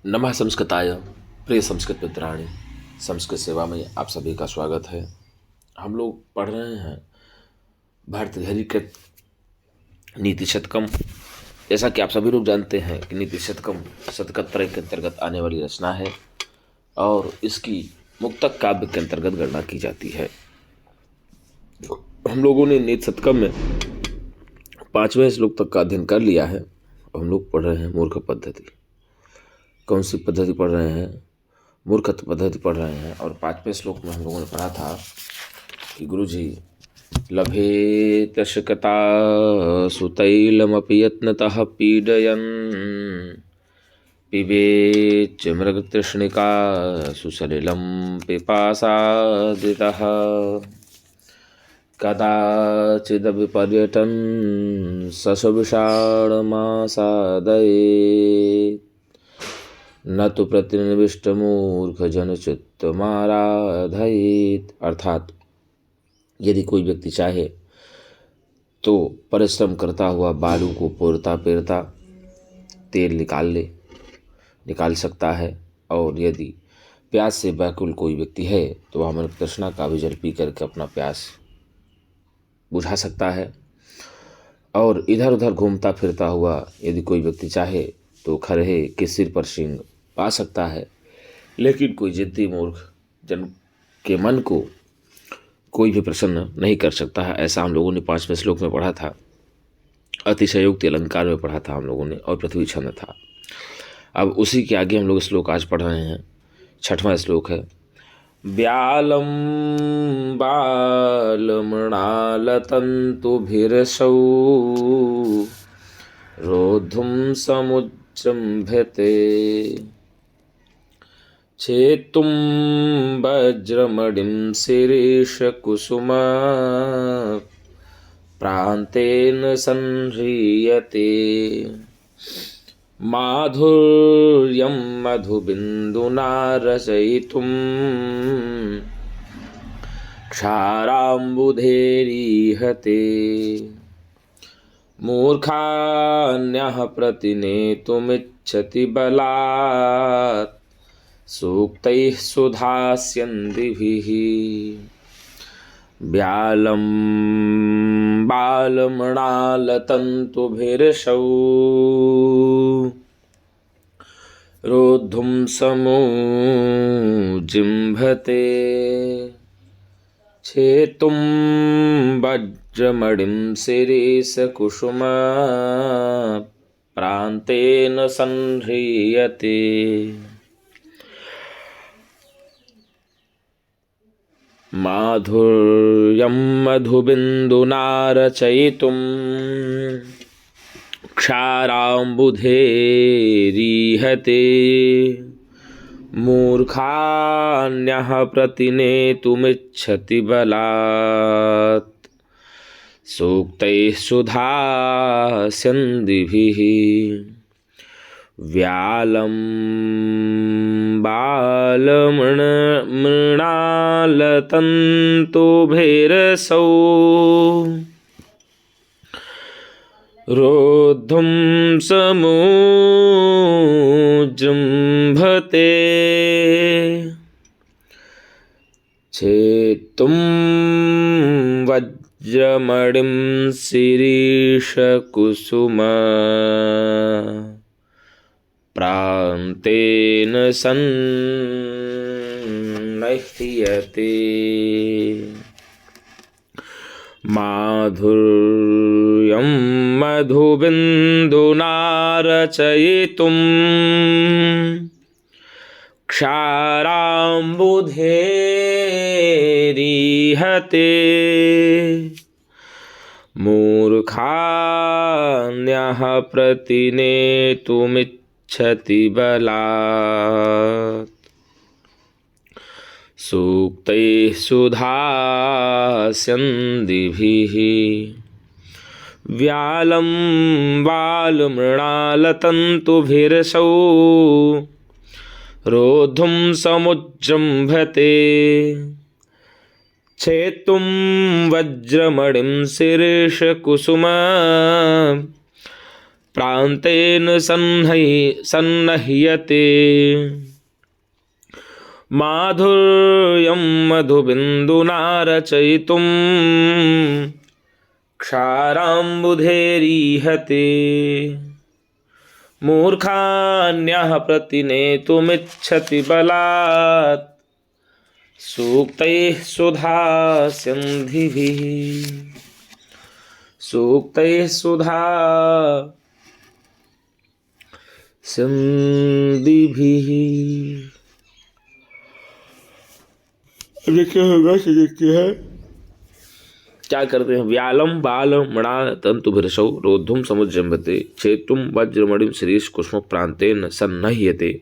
नमः संस्कृताय। प्रिय संस्कृत मित्राणि, संस्कृत सेवा में आप सभी का स्वागत है। हम लोग पढ़ रहे हैं भर्तृहरि कृत नीति शतकम। जैसा कि आप सभी लोग जानते हैं कि नीति शतकम शतकत्रय के अंतर्गत आने वाली रचना है और इसकी मुक्तक काव्य के अंतर्गत गणना की जाती है। हम लोगों ने नीति शतकम में 5वें श्लोक तक का अध्ययन कर लिया है। हम लोग पढ़ रहे हैं मूर्ख पद्धति। कौन सी पद्धति पढ़ रहे हैं? मूर्ख पद्धति पढ़ रहे हैं। और 5वें श्लोक में हम लोगों ने पढ़ा था कि गुरुजी लभेत शकता सुतैलमपि यत्नतः पीडयन् पिबेच्च मृगतृष्णिका सुसलिलं पिपासादितः कदाचिदपि पर्यटन् ससविषाणमासादयेत् न तो प्रतिनिविष्ट मूर्ख जन चित्तमाराधयेत्। अर्थात यदि कोई व्यक्ति चाहे तो परिश्रम करता हुआ बालू को पोरता पेरता तेल निकाल सकता है, और यदि प्यास से व्याकुल कोई व्यक्ति है तो वह अमृत तृष्णा का भी जल पी करके अपना प्यास बुझा सकता है। और इधर उधर घूमता फिरता हुआ यदि कोई व्यक्ति चाहे तो खरहे के सिर पर सींग पा सकता है। लेकिन कोई जिद्दी मूर्ख जन के मन को कोई भी प्रसन्न नहीं कर सकता है। ऐसा हम लोगों ने 5वें श्लोक में पढ़ा था। अतिशयोक्ति अलंकार में पढ़ा था हम लोगों ने, और पृथ्वी छंद था। अब उसी के आगे हम लोग श्लोक आज पढ़ रहे हैं। 6वां श्लोक है। व्यालम बालमृणालतन्तुभिरसौ रोद्धुं समुज्जम्भते छेतुं वज्रमणिं शिरीषकुसुमा प्रान्तेन संह्रियते माधुर्यं मधुबिन्दुना रचयितुं क्षाराम्बुधेरीहते मूर्खान्यः प्रतिनेतुमिच्छति बलात् सूक्तैः सुधास्यन्दिभिः व्यालं बालमृणालतन्तुभिरसौ रोद्धुं समुजिम्भते छेतुं वज्रमणिं शिरीषकुसुमा प्रान्तेन संह्रियते। माधुर्यं मधुबिन्दुना रचयितुं क्षाराम्बुधेरीहते मूर्खान्यः प्रतिनेतुमिच्छति बलात् सूक्तैः सुधास्यन्दिभिः व्यालं बालमृणालतन्तुभिरसौ रोद्धुं समुजृम्भते छेतुं वज्रमणिं शिरीषकुसुमा प्रान्तेन संह्रियते माधुर्यं मधुबिन्दुना रचयितुं क्षाराम्बुधेरीहते मूर्खान्यः प्रतिनेतुमिच्छति बलात् सूक्तैः सुधास्यन्दिभिः व्यालं बालमृणालतन्तुभिरसौ रोद्धुं समुज्जृम्भते छेतुं वज्रमणिं शिरीषकुसुमा प्रान्तेन सन्नह्यते माधुर्यं मधुबिन्दुना रचयितुं क्षाराम्बुधेरीहते मूर्खान्यः प्रतिनेतुमिच्छति बलात् सूक्तैः सुधास्यन्धिभिः सूक्तैः सुधास्यन्धिभिः। क्या होगा देखते हैं क्या करते हैं। व्यालम बाल मृणाल तंतुभिरसौ रोद्धुम समुज्जम्भते छेतुम वज्रमणिम श्रीश कुष्म प्रांतेन सन्नह्यते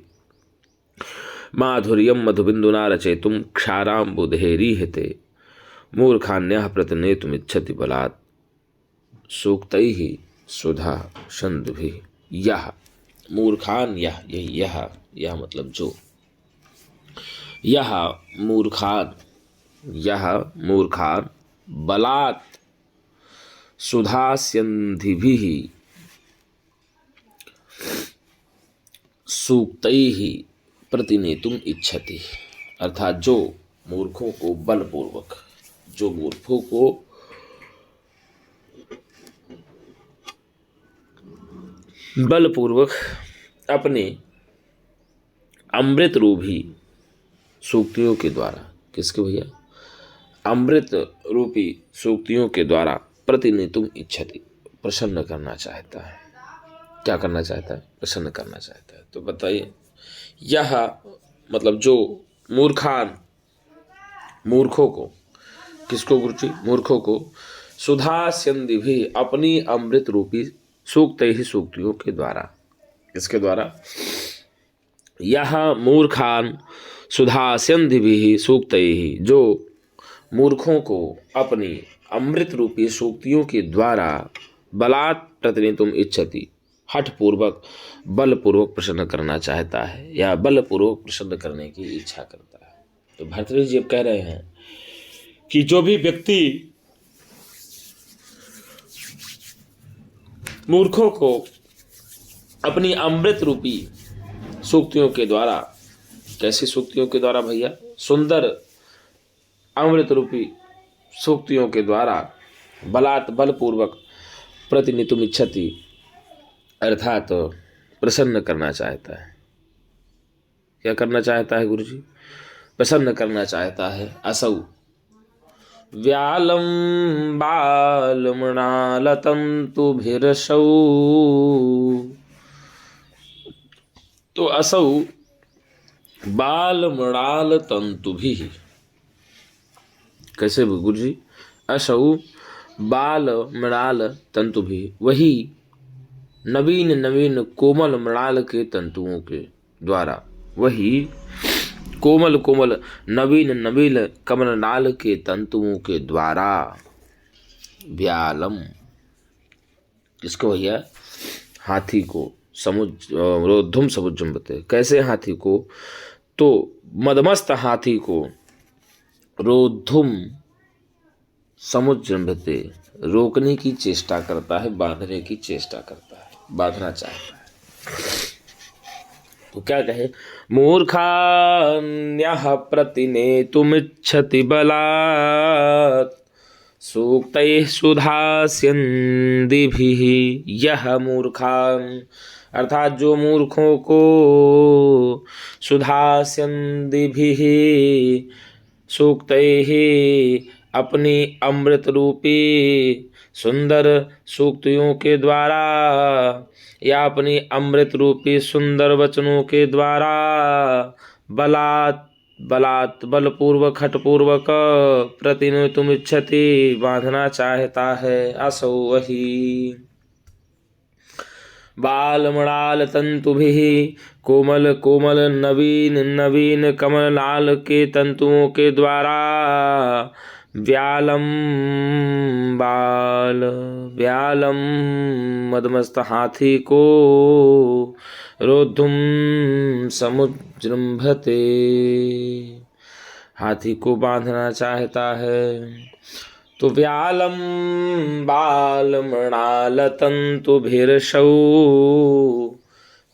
माधुर्यम मधुबिन्दुना रचयितुम क्षाराम्बुधेरीहते मूर्खान्यः प्रतिनेतुमिच्छति बलात् सूक्तैः सुधा छन्दभिः। यह मूर्खान यह मतलब जो यह मूर्खान बलात् सुधास्यन्धिभिः सूक्तैः प्रतिनेतुम इच्छति। अर्थात जो मूर्खों को बलपूर्वक अपने अमृत रूपी सूक्तियों के द्वारा, किसके भैया, अमृत रूपी सूक्तियों के द्वारा प्रतिनेतुम इच्छति, प्रसन्न करना चाहता है। क्या करना चाहता है? प्रसन्न करना चाहता है। तो बताइए, यह मतलब जो मूर्खों को, किसको गुरुजी? मूर्खों को सुधास्यन्धि भी अपनी अमृत रूपी सूक्त ही सूक्तियों के द्वारा, किसके द्वारा? यह मूर्खान सुधास्यन्धि भी सूक्त ही, जो मूर्खों को अपनी अमृत रूपी सूक्तियों के द्वारा बलात् प्रतिनेतुम इच्छति, हठपूर्वक बलपूर्वक प्रसन्न करना चाहता है या बलपूर्वक प्रसन्न करने की इच्छा करता है। तो भर्तृहरि जी अब कह रहे हैं कि जो भी व्यक्ति मूर्खों को अपनी अमृत रूपी सूक्तियों के द्वारा, कैसी सूक्तियों के द्वारा भैया? सुंदर अमृत रूपी सूक्तियों के द्वारा बलात् बलपूर्वक प्रतिनेतुम इच्छति, अर्थात प्रसन्न करना चाहता है। क्या करना चाहता है गुरुजी? प्रसन्न करना चाहता है। असौ व्यालम बालमृणालतंतुभिरसौ, तो असौ बालमृणालतंतुभिः, कैसे गुरुजी? असौ बाल मृणाल तंतुभिः, वही नवीन कोमल मृणाल के तंतुओं के द्वारा, वही कोमल नवीन कमलनाल के तंतुओं के द्वारा व्यालम, किसको भैया? हाथी को रोद्धुम समुज्जम्भते, कैसे हाथी को? तो मदमस्त हाथी को रोद्धुम समुज्जम्भते, रोकने की चेष्टा करता है, बांधने की चेष्टा करता है, बांधना चाहता है। तो क्या कहे? मूर्खान्यः प्रतिनेतुमिच्छति बलात् सूक्तैः सुधास्यन्धिभिः। यह मूर्खान, अर्थात जो मूर्खों को सुधास्यन्धिभिः सूक्तैः अपनी अमृत रूपी सुंदर सूक्तियों के द्वारा या अपनी अमृत रूपी सुंदर वचनों के द्वारा बलात् बलपूर्वक हठपूर्वक प्रतिनेतुम इच्छति, बांधना चाहता है। असौ वही बालमृणाल तंतुभिः, कोमल नवीन कमलनाल के तंतुओं के द्वारा व्यालम मदमस्त हाथी को रोद्धुम समुज्जृंभते, हाथी को बांधना चाहता है। तो व्यालं बालमृणालतन्तुभिर्षौ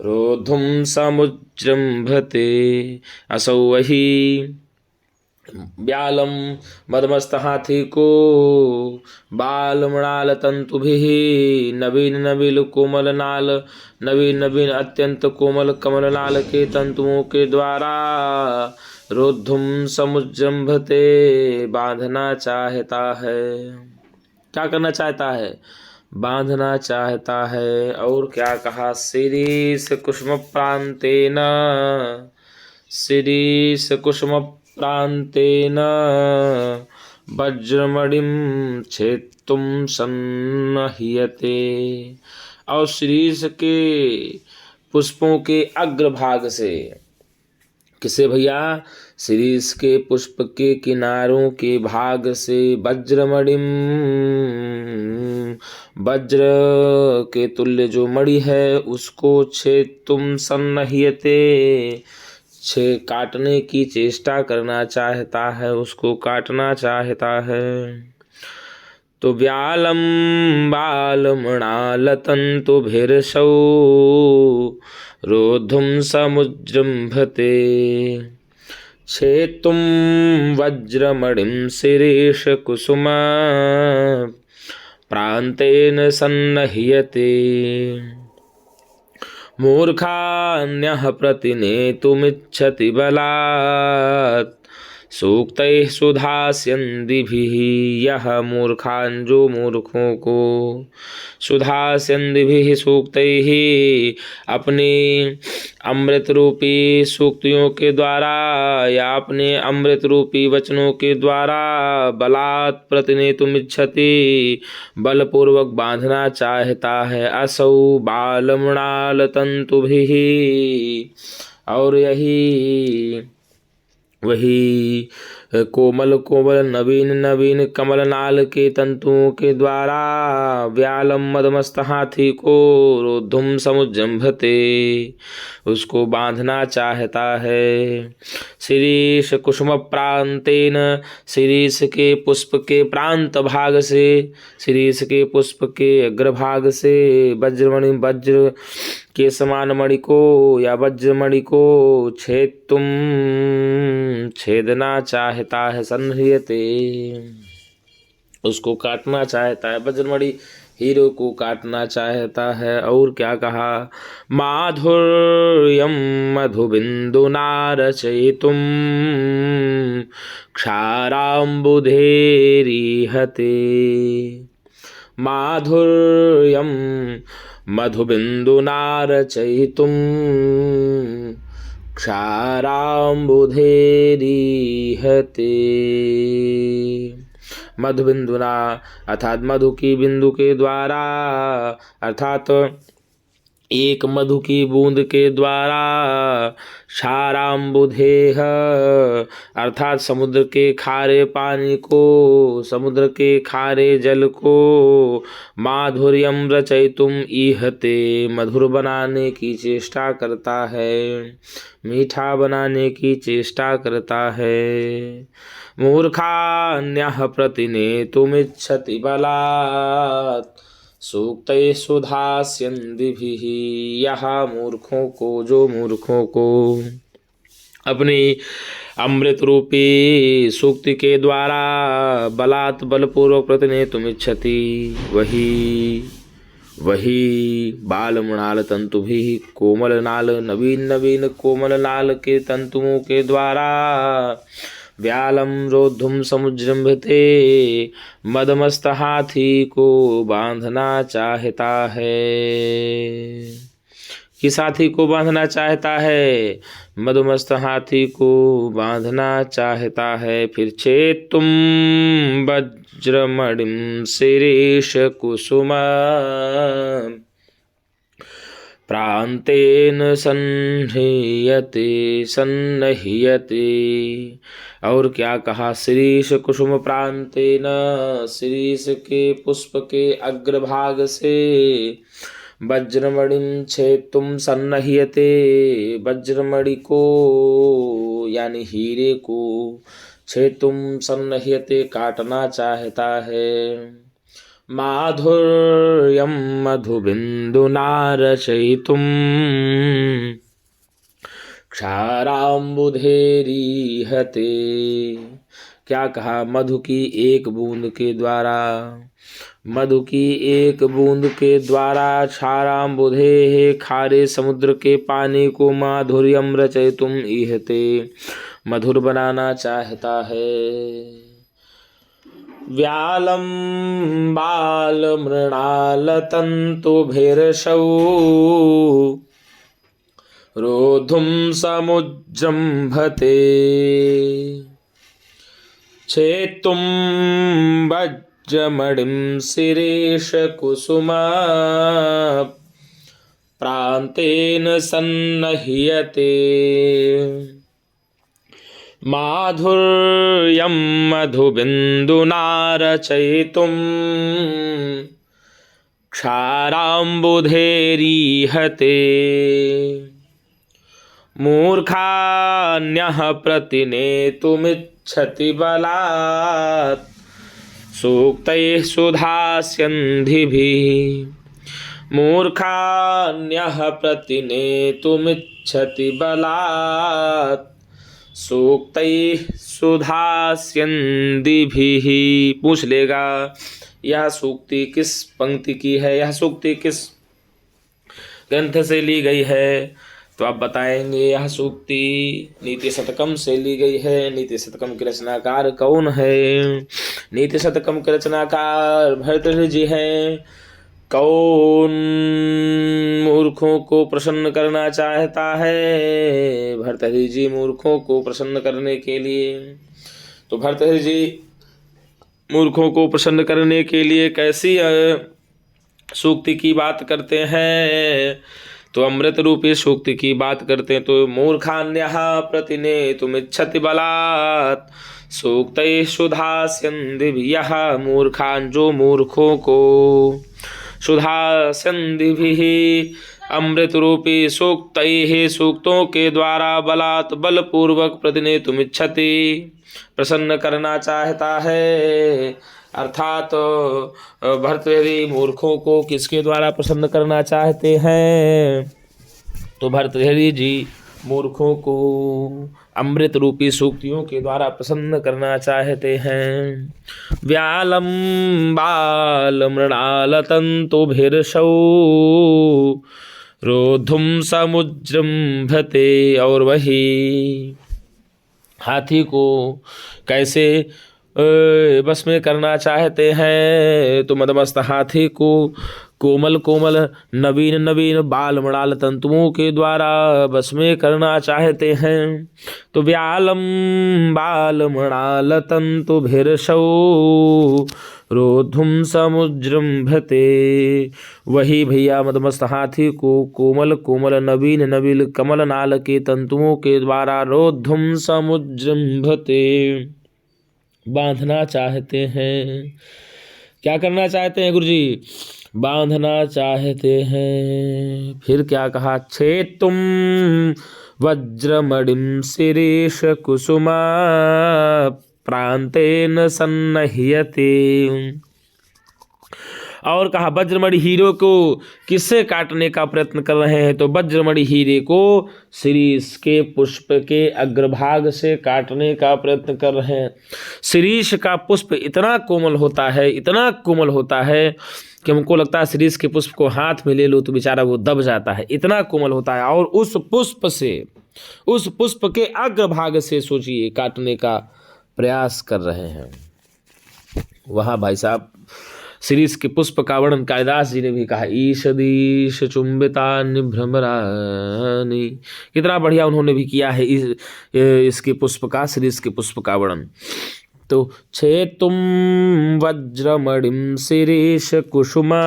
रोद्धुं समुजृम्भते असौ वही व्यालम मदमस्त हाथी को बाल मृणाल तंतुभिः नवीन नवीन कोमल नाल नवीन नवीन अत्यंत कोमल कमल नाल के तंतुओं के द्वारा रोद्धुम समुजृंभते बांधना चाहता है। क्या करना चाहता है? बांधना चाहता है। और क्या कहा? शिरीष कुसुम प्रांतेन शिरीष कुसुम प्रांतेन वज्रमणिं छेत्तुं सन्नह्यते। और शिरीष के पुष्पों के अग्रभाग से, किसे भैया? शिरीष के पुष्प के किनारों के भाग से वज्रमणिम, वज्र के तुल्य जो मणि है उसको छेत्तुं सन्नह्यते, काटने की चेष्टा करना चाहता है, उसको काटना चाहता है। तो व्यालं बालमृणालतन्तुभिर्षौ रोद्धुं समुजृम्भते छेत्तुं वज्रमणिं शिरीष कुसुम प्रान्तेन सन्नह्यते। मूर्खान्यः प्रतिनेतुमिच्छति बलात् सूक्तैः सुधास्यन्दिभिः। यह मूर्खान, जो मूर्खों को सुधास्यन्दिभिः सूक्तैः अपने अमृत रूपी सूक्तियों के द्वारा या अपने अमृत रूपी वचनों के द्वारा बलात् प्रतिनेतुमिच्छति, बलपूर्वक बांधना चाहता है। असौ बालमृणाल तंतुभिः, और यही वही कोमल कोमल नवीन नवीन कमल नाल के तंतुओं के द्वारा व्यालम मदमस्त हाथी को रोद्धुम समुजृंभते, उसको बांधना चाहता है। शिरीष कुसुम प्रांतेन, शिरीष के पुष्प के प्रांत भाग से, शिरीष के पुष्प के अग्रभाग से वज्रमणि, वज्र के समान मणि को या वज्रमणि को छेत्तुं, छेदना चाहता है। सन्ह्यते, उसको काटना चाहता है। वज्रमणि हीरो को काटना चाहता है। और क्या कहा? माधुर्यं मधुबिन्दुना रचयितुं क्षाराम्बुधेरिहते। माधुर्यं मधुबिन्दुना रचयितुं क्षाराम्बुधेरिहते। मधुबिन्दुना अर्थात मधु की बिंदु के द्वारा, अर्थात एक मधु की बूंद के द्वारा, क्षाराम्बुधेह अर्थात समुद्र के खारे पानी को, समुद्र के खारे जल को, माधुर्यम रचयितुम ईहते, मधुर बनाने की चेष्टा करता है, मीठा बनाने की चेष्टा करता है। मूर्खान्यः प्रतिनेतुमिच्छति बलात् सूक्तैः सुधास्यन्दिभिः। यह मूर्खों को, जो मूर्खों को अपनी अमृत रूपी सूक्ति के द्वारा बलात्, बलपूर्वक प्रतिनेतुमिच्छति, वही बालमृणाल तंतुभिः, कोमल नाल, नवीन नवीन कोमल नाल के तंतुओं के द्वारा व्यालम रोद्धुम समुजृंभते, मदमस्त हाथी को बांधना चाहता है। किस हाथी को बांधना चाहता है? मदमस्त हाथी को बांधना चाहता है। फिर छेत्तुं वज्रमणिं शिरीष कुसुम प्रांतेन सन्नह्यते। और क्या कहा? शिरीष कुसुम प्रांतेन, शिरीष के पुष्प के अग्रभाग से वज्रमणिं छेत्तुं सन्नह्यते, वज्रमणि को यानी हीरे को छेतुम सन्नह्यते काटना चाहता है। माधुर्यम मधुबिंदुना रचयितुम क्षाराम्बुधेरीहते। क्या कहा? मधु की एक बूंद के द्वारा, मधु की एक बूंद के द्वारा क्षाराम्बुधे खारे समुद्र के पानी को माधुर्यम रचयितुम ईहते, मधुर बनाना चाहता है। व्यालम बाल मृणाल तंतुभिर्षौ रोधुम समुज्जम्भते। छेतुम वज्रमणिं शिरेश कुसुमा प्रान्तेन सन्नह्यते। माधुर्यं मधुबिन्दुना रचयितुं क्षाराम्बुधेरीहते। मूर्खान्यः प्रतिनेतुमिच्छति बलात् सूक्तैः सुधास्यन्धिभिः। मूर्खान्यः प्रतिनेतुमिच्छति बलात् सूक्तैः सुधास्यन्धिभिः। पूछ लेगा यह सूक्ति किस पंक्ति की है, यह सूक्ति किस ग्रंथ से ली गई है? तो आप बताएंगे यह सूक्ति नीति शतकम से ली गई है। नीति शतकम के रचनाकार कौन है? नीति शतकम के रचनाकार भर्तृहरि जी हैं। कौन मूर्खों को प्रसन्न करना चाहता है? भर्तृहरि जी मूर्खों को प्रसन्न करने के लिए। तो भर्तृहरि जी मूर्खों को प्रसन्न करने के लिए कैसी सूक्ति की बात करते हैं? तो अमृत रूपी सूक्ति की बात करते हैं। तो मूर्खान्यः प्रतिनेतुमिच्छति बलात् सूक्तैः सुधास्यन्धिभिः। यह मूर्खान जो मूर्खों को सुधास्यन्धिभिः अमृत रूपी सूक्तैः सूक्तों के द्वारा बलात् बलपूर्वक प्रतिनेतुमिच्छति प्रसन्न करना चाहता है। अर्थात भर्तृहरि मूर्खों को किसके द्वारा प्रसन्न करना चाहते हैं? तो भर्तृहरि जी मूर्खों को अमृत रूपी सूक्तियों के द्वारा प्रसन्न करना चाहते हैं। व्यालम बाल मृणाल तंतुभिर्षौ रोधुम समुज्जम्भते। और वही हाथी को कैसे बस में करना चाहते हैं? तो मदमस्त हाथी को कोमल कोमल नवीन नवीन बाल मृणाल तंतुओं के द्वारा बस में करना चाहते हैं। तो व्यालम बाल मृणाल तंतुभिर्षौ रोधुम समुज्जम्भते। वही भैया मदमस्त हाथी को कोमल कोमल नवीन नवीन कमल नाल के तंतुओं के द्वारा रोधुम समुज्जम्भते बांधना चाहते हैं। क्या करना चाहते हैं गुरुजी? बांधना चाहते हैं। फिर क्या कहा? छेतुम वज्रमणिं शिरीष कुसुमा प्रान्तेन सन्नह्यते। और कहा वज्रमणि हीरे को किससे काटने का प्रयत्न कर रहे हैं? तो वज्रमणि हीरे को शिरीष के पुष्प के अग्रभाग से काटने का प्रयत्न कर रहे हैं। शिरीष का पुष्प इतना कोमल होता है, इतना कोमल होता है कि हमको लगता है शिरीष के पुष्प को हाथ में ले लो तो बेचारा वो दब जाता है, इतना कोमल होता है। और उस पुष्प के अग्रभाग से सोचिए काटने का प्रयास कर रहे हैं। वहाँ भाई साहब शिरीष के पुष्प का वर्णन कालिदास जी ने भी कहा, ईशदीश चुंबितानि भ्रमरानि। कितना बढ़िया उन्होंने भी किया है इसके पुष्प का, शिरीष के पुष्प का वर्णन। तो छेतुम वज्रमणिं शिरीष कुसुमा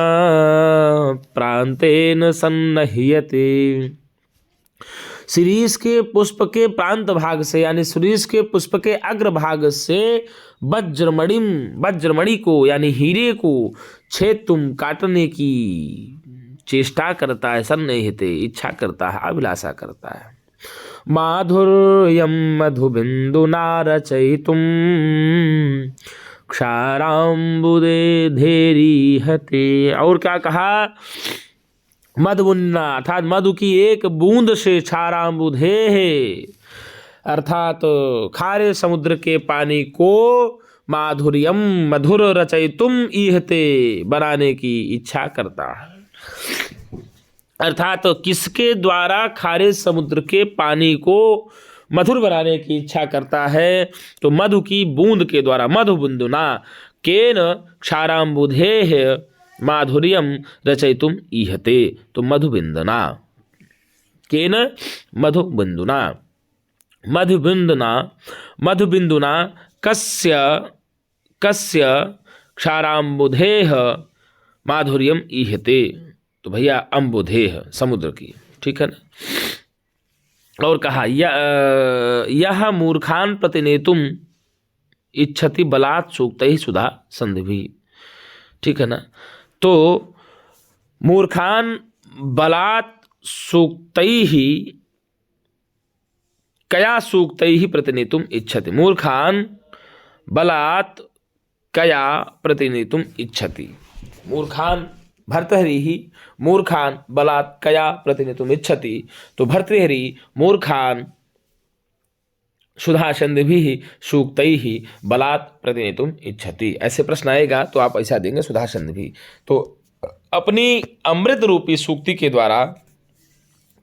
प्रान्तेन सन्नह्यते। शिरीष के पुष्प के प्रांत भाग से यानी शिरीष के पुष्प के अग्रभाग से वज्रमणि को यानी हीरे को छेतुम काटने की चेष्टा करता है, सन्निहिते इच्छा करता है, अभिलाषा करता है। माधुर्यं मधुबिंदुना रचयितुं क्षाराम्बुदेधेरीहते। और क्या कहा? मधुबुन्ना अर्थात मधु की एक बूंद से क्षाराम्बुधे अर्थात खारे समुद्र के पानी को माधुर्यम मधुर रचयितुम ईहते बनाने की इच्छा करता है। अर्थात किसके द्वारा खारे समुद्र के पानी को मधुर बनाने की इच्छा करता है? तो मधु की बूंद के द्वारा। मधुबिंदुना केन क्षाराम्बुधेः माधुर्यम रचयितुम ईहते। तो मधुबिंदुना केन मधुबिंदुना मधुबिंदुना कस्य क्षाराम्बुधेः माधुर्यम ईहते। तो भैया अम्बुधेः समुद्र की, ठीक है ना। और कहा यह मूर्खान प्रतिनेतुम इच्छति बलात् सूक्तैः सुधा संधिभिः, ठीक है ना। तो मूर्खान बलात् सूक्तैः कया सूक्तैः प्रतिनेतुम इच्छति। मूर्खान बलात् कया प्रतिनेतुम इच्छति। मूर्खान भर्तृहरि मूर्खान बलात् कया प्रतिनेतुम इच्छति। तो भर्तृहरि मूर्खान सुधासंधिभिः सूक्तैः बलात् प्रतिनेतुम इच्छति। ऐसे प्रश्न आएगा तो आप ऐसा देंगे सुधासंधिभिः। तो अपनी अमृत रूपी सूक्ति के द्वारा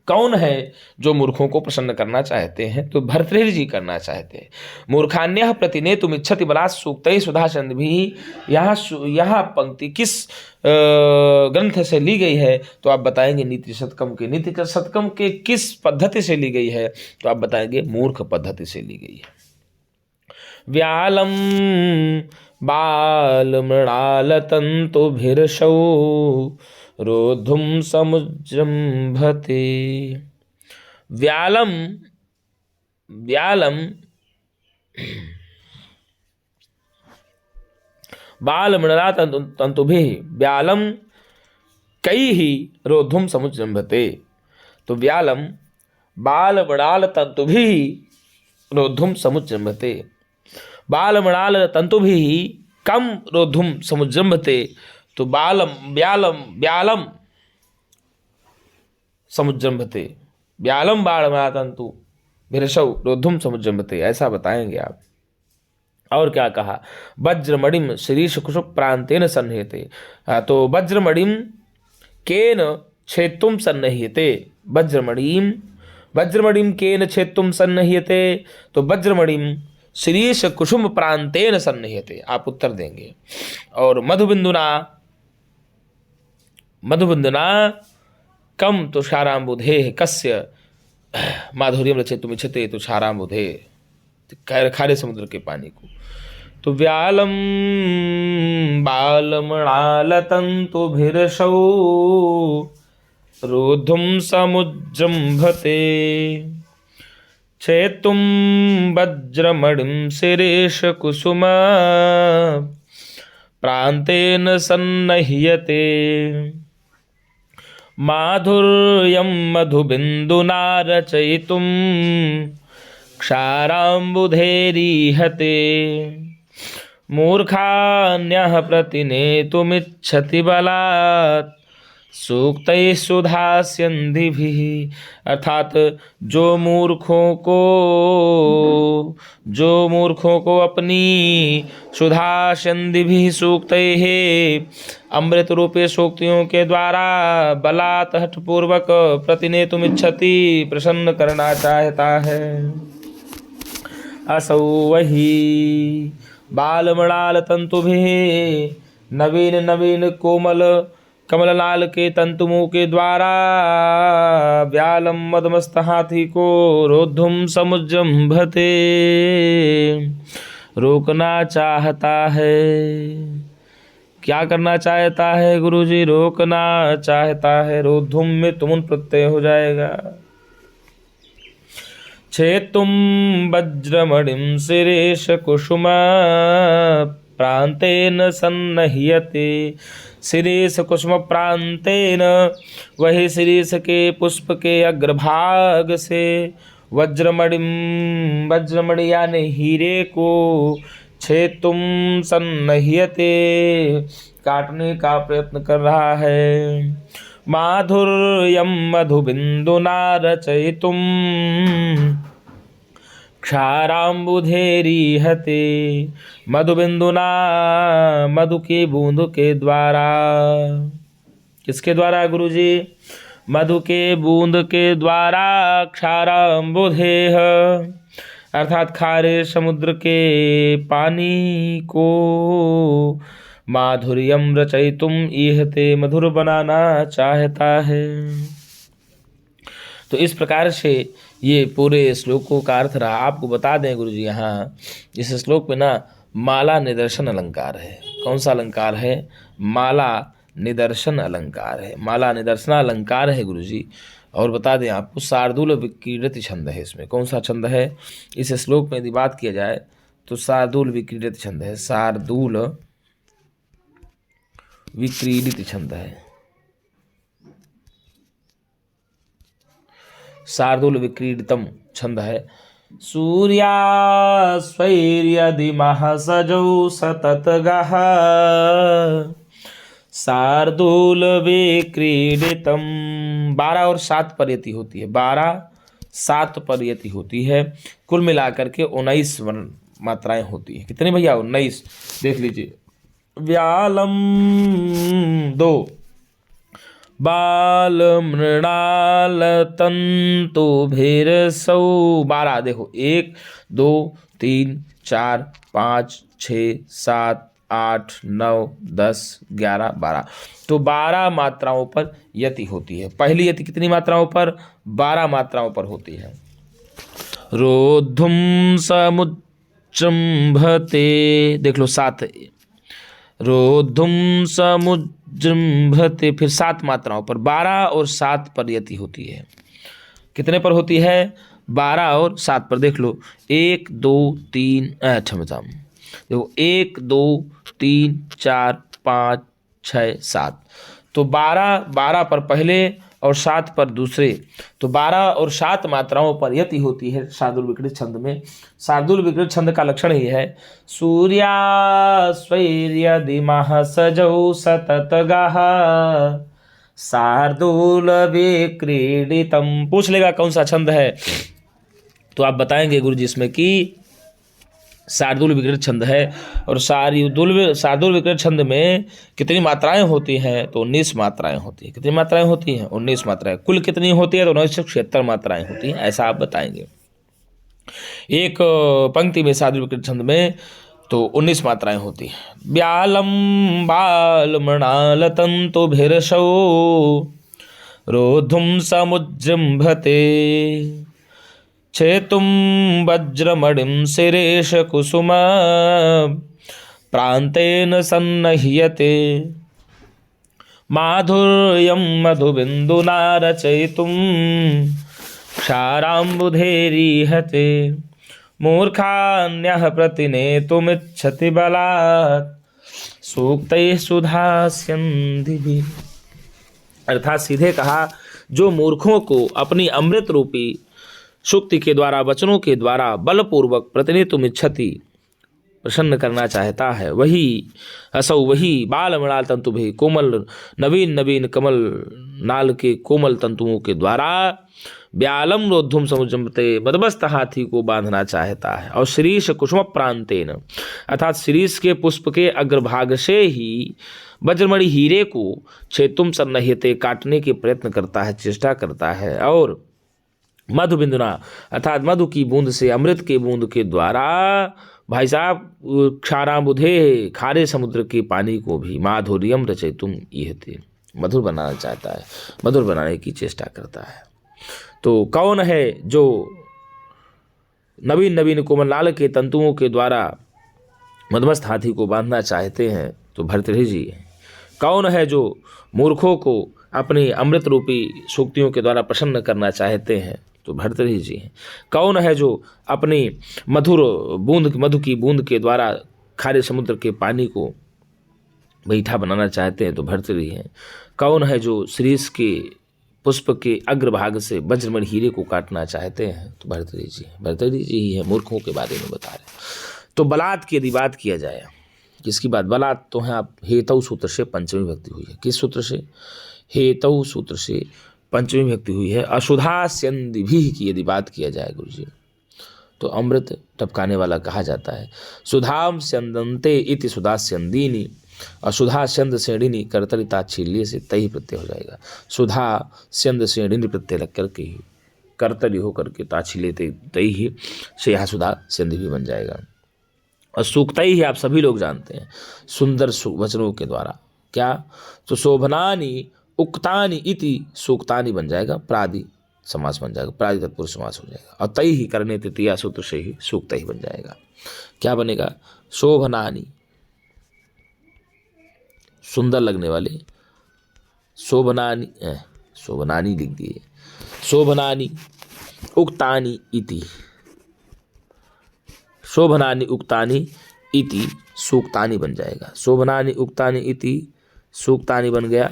कौन है जो मूर्खों को प्रसन्न करना चाहते हैं? तो भर्तृहरि जी करना चाहते हैं। मूर्खान्यः प्रतिनेतुम इच्छति बलात् सूक्तैः सुधासंधिभिः। यहाँ पंक्ति किस ग्रंथ से ली गई है? तो आप बताएंगे नीति शतकम के। नीति शतकम के किस पद्धति से ली गई है? तो आप बताएंगे मूर्ख पद्धति से ली गई है। व्यालम बालमृणालतन्तुभिर्षौ रोद्धुम समुजृंभते। व्यालम बालमृणालतन्तुभिः व्यालम कैः रोद्धुम समुजृंभते। तो व्यालम बालमृणालतन्तुभिः रोद्धुम समुजृंभते। बालमृणालतन्तुभिः कम रोद्धुम समुजृंभते। तो व्यालम समुजृंभते। व्यालम बालमृणालतन्तु भिर्षौ रोद्धुम समुजृंभते, ऐसा बताएंगे आप। और क्या कहा? वज्रमणिम शिरीष कुशुक प्रांतेन सन्निह्यते। तो वज्रमणिम केन छेत्तुम सन्निह्यते। वज्रमणिम केन छेत्तुम सन्निह्यते। तो वज्रमणिम शिरीष कुसुम प्रांतेन सन्निह्यते, आप उत्तर देंगे। और मधुबिंदुना कम तो क्षाराम्बुधेः कस्य माधुर्यम रचयितुम इच्छते। तो क्षाराम्बुधेः खारे समुद्र के पानी को। तो व्यालम बालमृणालतन्तुभिर्षौ रोद्धुम समुजृंभते। छेत्तुम वज्रमणिं शिरीष कुसुम प्रांतेन सन्निह्यते। माधुर्यं मधुबिंदुना रचयितुं क्षाराम्बुधेरीहते। मूर्खान्यः प्रतिनेतुमिच्छति बलात् सूक्तैः सुधासंधिभिः। अर्थात जो मूर्खों को अपनी सुधासंधिभिः सूक्तैः अमृत रूपे सूक्तियों के द्वारा बलात् हठपूर्वक प्रतिनेतुमिच्छति प्रसन्न करना चाहता है। असौ वही बालमृणालतन्तुभिः नवीन कोमल कमललाल के तंतुमों के द्वारा व्यालम मदमस्त हाथी को रोद्धुम समुजृंभते रोकना चाहता है। क्या करना चाहता है गुरुजी? रोकना चाहता है। रोद्धुम में तुमुन प्रत्यय हो जाएगा। छेत्तुम वज्रमणिं शिरीष कुसुम प्रांतेन सन्निह्यते। शिरीष कुसुम प्रांतेन, वही शिरीष के पुष्प के अग्रभाग से वज्रमणि यानी हीरे को छेतुम सन्नह्यते काटने का प्रयत्न कर रहा है। माधुर्यम मधुबिंदुना रचयितुम क्षाराम्बुधेरीहते, मधुबिंदुना मधु की बूंद के द्वारा। किसके द्वारा गुरुजी? मधु के बूंद के द्वारा क्षाराम्बुधेह अर्थात खारे समुद्र के पानी को माधुर्यम रचयितुम ईहते मधुर बनाना चाहता है। तो इस प्रकार से ये पूरे श्लोकों का अर्थ रहा। आपको बता दें गुरुजी, यहाँ इस श्लोक में ना माला निदर्शन अलंकार है। कौन सा अलंकार है? माला निदर्शन अलंकार है। माला निदर्शन अलंकार है गुरुजी। और बता दें आपको, शार्दूल विक्रीडित छंद है इसमें। कौन सा छंद है? इस श्लोक में यदि बात किया जाए तो शार्दूल विक्रीडित छंद है। शार्दूल विक्रीडित छंद है। शार्दूल विक्रीडितम छंद है। सूर्यास्वैर्यदि महसजौ सततगः शार्दूल विक्रीडितम। 12 और 7 पर यति होती है। 12 7 पर यति होती है। कुल मिलाकर के 19 मात्राएं होती है। कितने भैया? 19। देख लीजिए। व्यालम 2, बाल मृणाल तंतु भीरसौ 12। देखो 1 2 3 4 5 6 7 8 9 10 11 12। तो 12 मात्राओं पर यति होती है। पहली यति कितनी मात्राओं पर? 12 मात्राओं पर होती है। रोद्धुम समुज्जृंभते, देख लो 7। रोद्धुम समुज्जृंभते फिर 7 मात्राओं पर। 12 और 7 पर यति होती है। कितने पर होती है? 12 और 7 पर। देख लो 1 2 3 क्षमता देखो 1 2 3 4 5 6 7। तो 12 पर पहले और 7 पर दूसरे। तो 12 और 7 मात्राओं पर यति होती है शार्दूल विक्रीडित छंद में। शार्दूल विक्रीडित छंद का लक्षण ही है सूर्यास्वैर्यदि महसजौ सततगः शार्दूल विक्रीडितम। पूछ लेगा कौन सा छंद है, तो आप बताएंगे गुरुजी इसमें कि शार्दूल विक्रीडित छंद है। और शार्दूल विक्रीडित छंद में कितनी मात्राएं होती हैं? तो 19 मात्राएं होती हैं। कितनी मात्राएं होती हैं? 19 मात्राएं। कुल कितनी होती है? तो 976 मात्राएं होती हैं। ऐसा आप बताएंगे। एक पंक्ति में शार्दूल विक्रीडित छंद में तो 19 मात्राएं होती हैं। व्यालम बाल मृणाल तंतु भीरसौ रोद्धुम समुज्जृंभते छेतुम वज्रमणिं शिरेश कुसुम प्रांतेन सन्नह्यते माधुर्यं मधुबिंदुना रचयितुम क्षाराम्बुधेरीहते मूर्खान्यः प्रतिनेतुमिच्छति बलात् सूक्तैः सुधास्यन्दिभिः। अर्थात सीधे कहा, जो मूर्खों को अपनी अमृत रूपी शुक्ति के द्वारा, वचनों के द्वारा बलपूर्वक प्रतिनेतुमिच्छति प्रसन्न करना चाहता है, वही बाल मृणाल तंतु भी कोमल नवीन कमल नाल के कोमल तंतुओं के द्वारा व्यालम रोद्धुम समुज्जृंभते मदमस्त हाथी को बांधना चाहता है। और शिरीष कुसुम प्रांतेन अर्थात शिरीष के पुष्प के अग्रभाग से ही वज्रमणि हीरे को छेतुम सन्नह्यते काटने के प्रयत्न करता है, चेष्टा करता है। और मधुबिंदुना अर्थात मधु की बूंद से, अमृत के बूंद के द्वारा भाई साहब क्षाराम्बुधे खारे समुद्र के पानी को भी माधुर्यम रचयितुम ईहते मधुर बनाना चाहता है, मधुर बनाने की चेष्टा करता है। तो कौन है जो नवीन कोमल नाल के तंतुओं के द्वारा मदमस्त हाथी को बांधना चाहते हैं? तो भर्तृहरि जी हैं। कौन है जो मूर्खों को अपनी अमृत रूपी सूक्तियों के द्वारा प्रसन्न करना चाहते हैं? तो भर्तृहरि जी हैं। कौन है जो अपनी मधु की बूंद के द्वारा खारे समुद्र के पानी को बैठा बनाना चाहते हैं तो भर्तृहरि हैं। कौन है जो शीर्ष के पुष्प के अग्रभाग से वज्रमणि हीरे को काटना चाहते हैं? तो भर्तृहरि जी हैं। भर्तृहरि जी ही है, मूर्खों के बारे में बता रहे हैं। तो बलात् की यदि बात किया जाए, किसकी बात? बलात् तो है आप हेतु सूत्र से पंचमी विभक्ति हुई है। किस सूत्र से? हेतु सूत्र से पंचमी विभक्ति हुई है। अशुधा स्यंदिभिः की यदि बात किया जाए गुरु जी, तो अमृत टपकाने वाला कहा जाता है। सुधाम स्यंदन्ते इति सुधा स्यंदीनी, अशुधा स्यंद श्रेणिनी कर्तरि ताच्छील्य से तई प्रत्यय हो जाएगा। सुधा स्यंद श्रेणिनी प्रत्यय लग करके ही कर्तरि होकर के ताच्छील्य तई ही से यहाँ सुधा स्यंद भी बन जाएगा। और सूक्तई ही आप सभी लोग जानते हैं, सुंदर वचनों के द्वारा। क्या? तो शोभनानि उक्तानि इति सूक्तानि बन जाएगा, प्रादि समास बन जाएगा, प्रादि तत्पुरुष समास हो जाएगा। और तई ही करने तृतीया सूत्र से ही सूक्त ही बन जाएगा। क्या बनेगा? शोभनानि, सुंदर लगने वाले, शोभनानि, शोभनानि लिख दिए, शोभनानि उक्तानि इति, शोभनानि उक्तानि इति सूक्तानि बन जाएगा। शोभनानि उक्तानि इति सूक्तानि बन गया।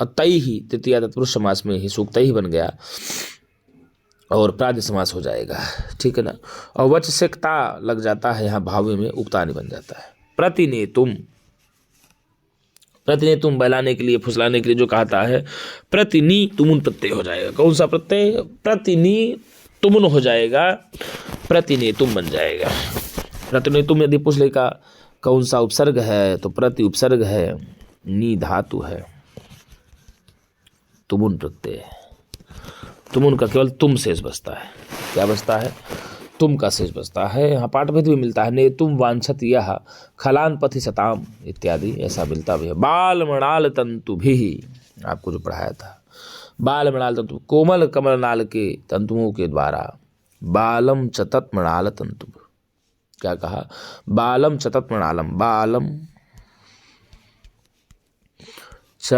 और तई ही तृतीया तत्पुरुष समास में ही सूक्त ही बन गया और प्रादि समास हो जाएगा। ठीक है ना। और वचसिकता लग जाता है यहाँ, भावे में उक्तानि बन जाता है। प्रतिनेतुम, प्रतिनेतुम बहलाने के लिए, फुसलाने के लिए जो कहता है, प्रतिनी तुमुन प्रत्यय हो जाएगा। कौन सा प्रत्यय? प्रतिनी तुमुन हो जाएगा, प्रतिनेतुम बन जाएगा। प्रतिनेतुम यदि पूछ लेगा कौन सा उपसर्ग है, तो प्रति उपसर्ग है, नी धातु है, तुमुन प्रत्यय है। तुमुन का केवल तुम शेष बचता है। क्या बचता है? तुम का शेष बचता है। यहाँ पाठभेद भी मिलता है, ने तुम वांछत यह खलान पथि सताम इत्यादि, ऐसा मिलता भी है। बाल मृणाल तंतु भी, आपको जो पढ़ाया था, बाल मृणाल तंतु, कोमल कमल नाल के तंतुओं के द्वारा, बालम चतत मृणाल तंतु। क्या कहा? बालम चतत मृणालम, बालम च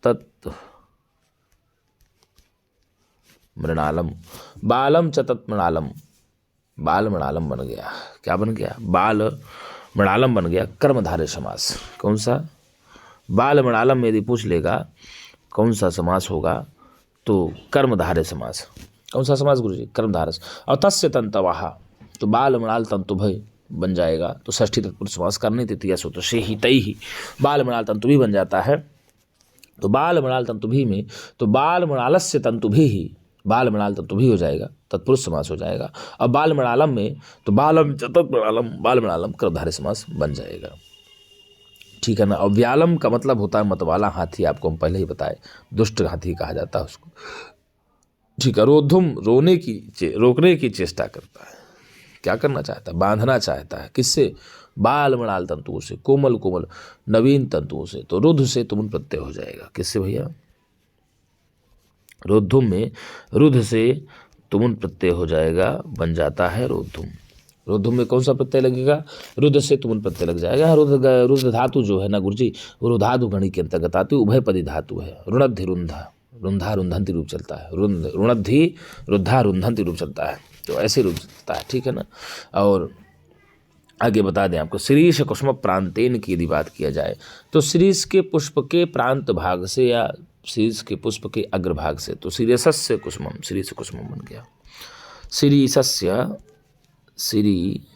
तत् मृणालम, बालम च तत् मृणालम, बाल मृणालम बन गया। क्या बन गया? बाल मृणालम बन गया, कर्मधारय समास। कौन सा? बाल मृणालम में यदि पूछ लेगा कौन सा समास होगा, तो कर्मधारय समास। कौन सा समास गुरु जी? कर्मधारय। और तस्य तंतवः, तो बाल मृणाल तंतुभय बन जाएगा। तो षष्ठी तत्पुरुष समास करने तृतीया सूत्र से ही तई ही बाल मृणाल तंतु भी बन जाता है। तो बाल मृणाल तंतु भी में, तो बाल मृणालस्य तंतु भी ही बाल मृणाल तंतु भी हो जाएगा, तत्पुरुष समास हो जाएगा। और बाल मृणालम में तो बालम चतत मृणालम, बाल मृणालम कर्मधारय समास बन जाएगा। ठीक है ना। और व्यालम का मतलब होता है मतवाला हाथी, आपको हम पहले ही बताए, दुष्ट हाथी कहा जाता है उसको। ठीक है। रोधुम, रोकने की चेष्टा करता है। क्या करना चाहता है? बांधना चाहता है। किससे? बाल मृणाल तंतुओं से, कोमल कोमल नवीन तंतुओं से। तो रुद्ध से तुमुन प्रत्यय हो जाएगा। किससे भैया? रोधुम में रुद्ध से तुमुन प्रत्यय हो जाएगा, बन जाता है रोधुम। रुद्ध में कौन सा प्रत्यय लगेगा? रुद्ध से तुमुन प्रत्यय लग जाएगा। रुद्ध धातु जो है ना गुरु जी, वो रुधाधु गणी के अंतर्गत आती है, उभयपदी धातु है। रुणद्धि रुंधा, रुंधा रुंधंति रूप चलता है, रुणद्धि रुद्धा रुंधंति रूप चलता है, तो ऐसे रूप चलता है। ठीक है ना। और आगे बता दें आपको, शिरीष कुसुम प्रांतेन की यदि बात किया जाए, तो शिरीष के पुष्प के प्रांत भाग से या शीर्ष के पुष्प के अग्रभाग से, तो शिरीषस्य कुसुमम, शिरीष कुसुमम बन गया। शिरीषस्य, शिरीषस्य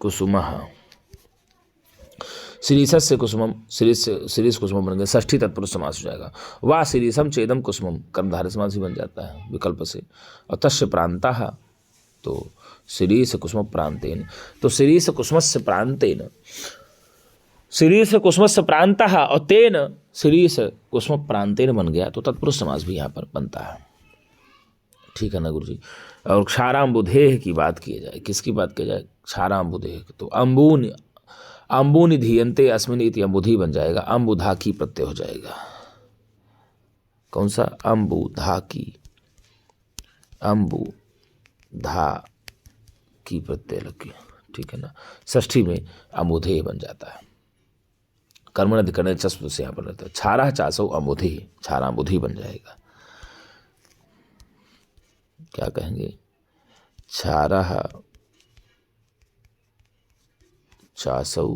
कुसुमः, शिरीषस्य कुसुमम, शिरीष कुसुमम बन गया। षष्ठी तत्पुरुष समास हो जाएगा। वा शिरीषम चेदम कुसुमम, कर्मधारय समास ही बन जाता है विकल्प से। और तस्य प्रांतः, तो शिरीष कुसुम प्रांतेन, तो शिरीष कुसुमस्य प्रांतेन, शिरीष कुसुमस्य प्रांतः और तेन शिरीष कुसुम प्रांतेन बन गया। तो तत्पुरुष समास भी यहाँ पर बनता है। ठीक है ना गुरु जी। और क्षाराम्बुधेह की बात की जाए, किसकी बात की जाए? क्षाराम्बुधेह, तो अम्बूनि धीयन्ते अस्मिन् इति अम्बुधि बन जाएगा। अम्बुधा की प्रत्यय हो जाएगा। कौन सा? अम्बुधा की, अम्बुधा की प्रत्यय लग गया। ठीक है ना। षष्ठी में अम्बुधेय बन जाता है। कर्मण चस्प से यहाँ पर रहता है। क्षारा चासौ अम्बुधि, क्षाराम्बुधि बन जाएगा। क्या कहेंगे? क्षारा चासौ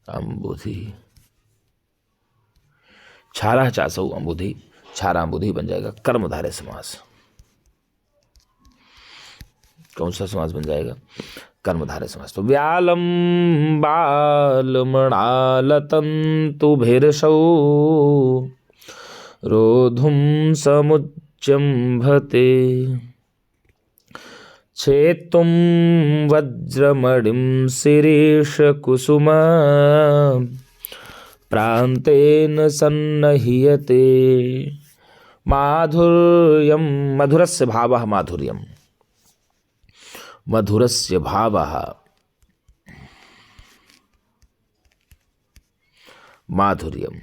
अंबुधि, छारा चासौ अंबुधि, छारा अंबुधि बन जाएगा कर्मधारय समास। कौन सा समास बन जाएगा? कर्मधारय समास। तो व्यालम बालमृणालतन्तु भिर्षौ रोधुम समुच्यम्भते छेत्तुम वज्रमणिं शिरीषकुसुम प्रान्तेन सन्नह्यते माधुर्यं, मधुरस्य भावः माधुर्यं, मधुरस्य भावः माधुर्यम,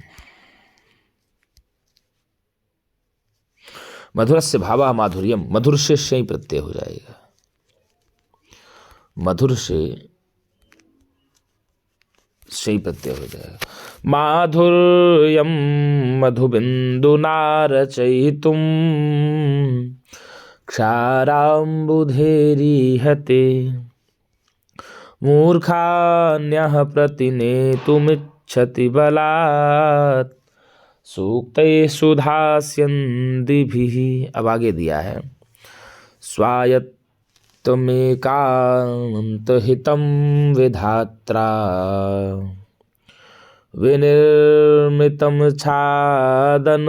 मधुरस्य भावः माधुर्यम, मधुर से शय प्रत्यय हो जाएगा, मधुर से शय प्रत्यय हो जाएगा। माधुर्यम मधुबिंदुना रचयितुम क्षाराम्बुधेरीहते मूर्खान्यः प्रतिनेतुमिच्छति बलात् सूक्तैः सुधास्यन्दिभिः। अब आगे दिया है स्वायत्तमेकान्तहितं विधात्रा विनिर्मितं छादनुमज्ञताया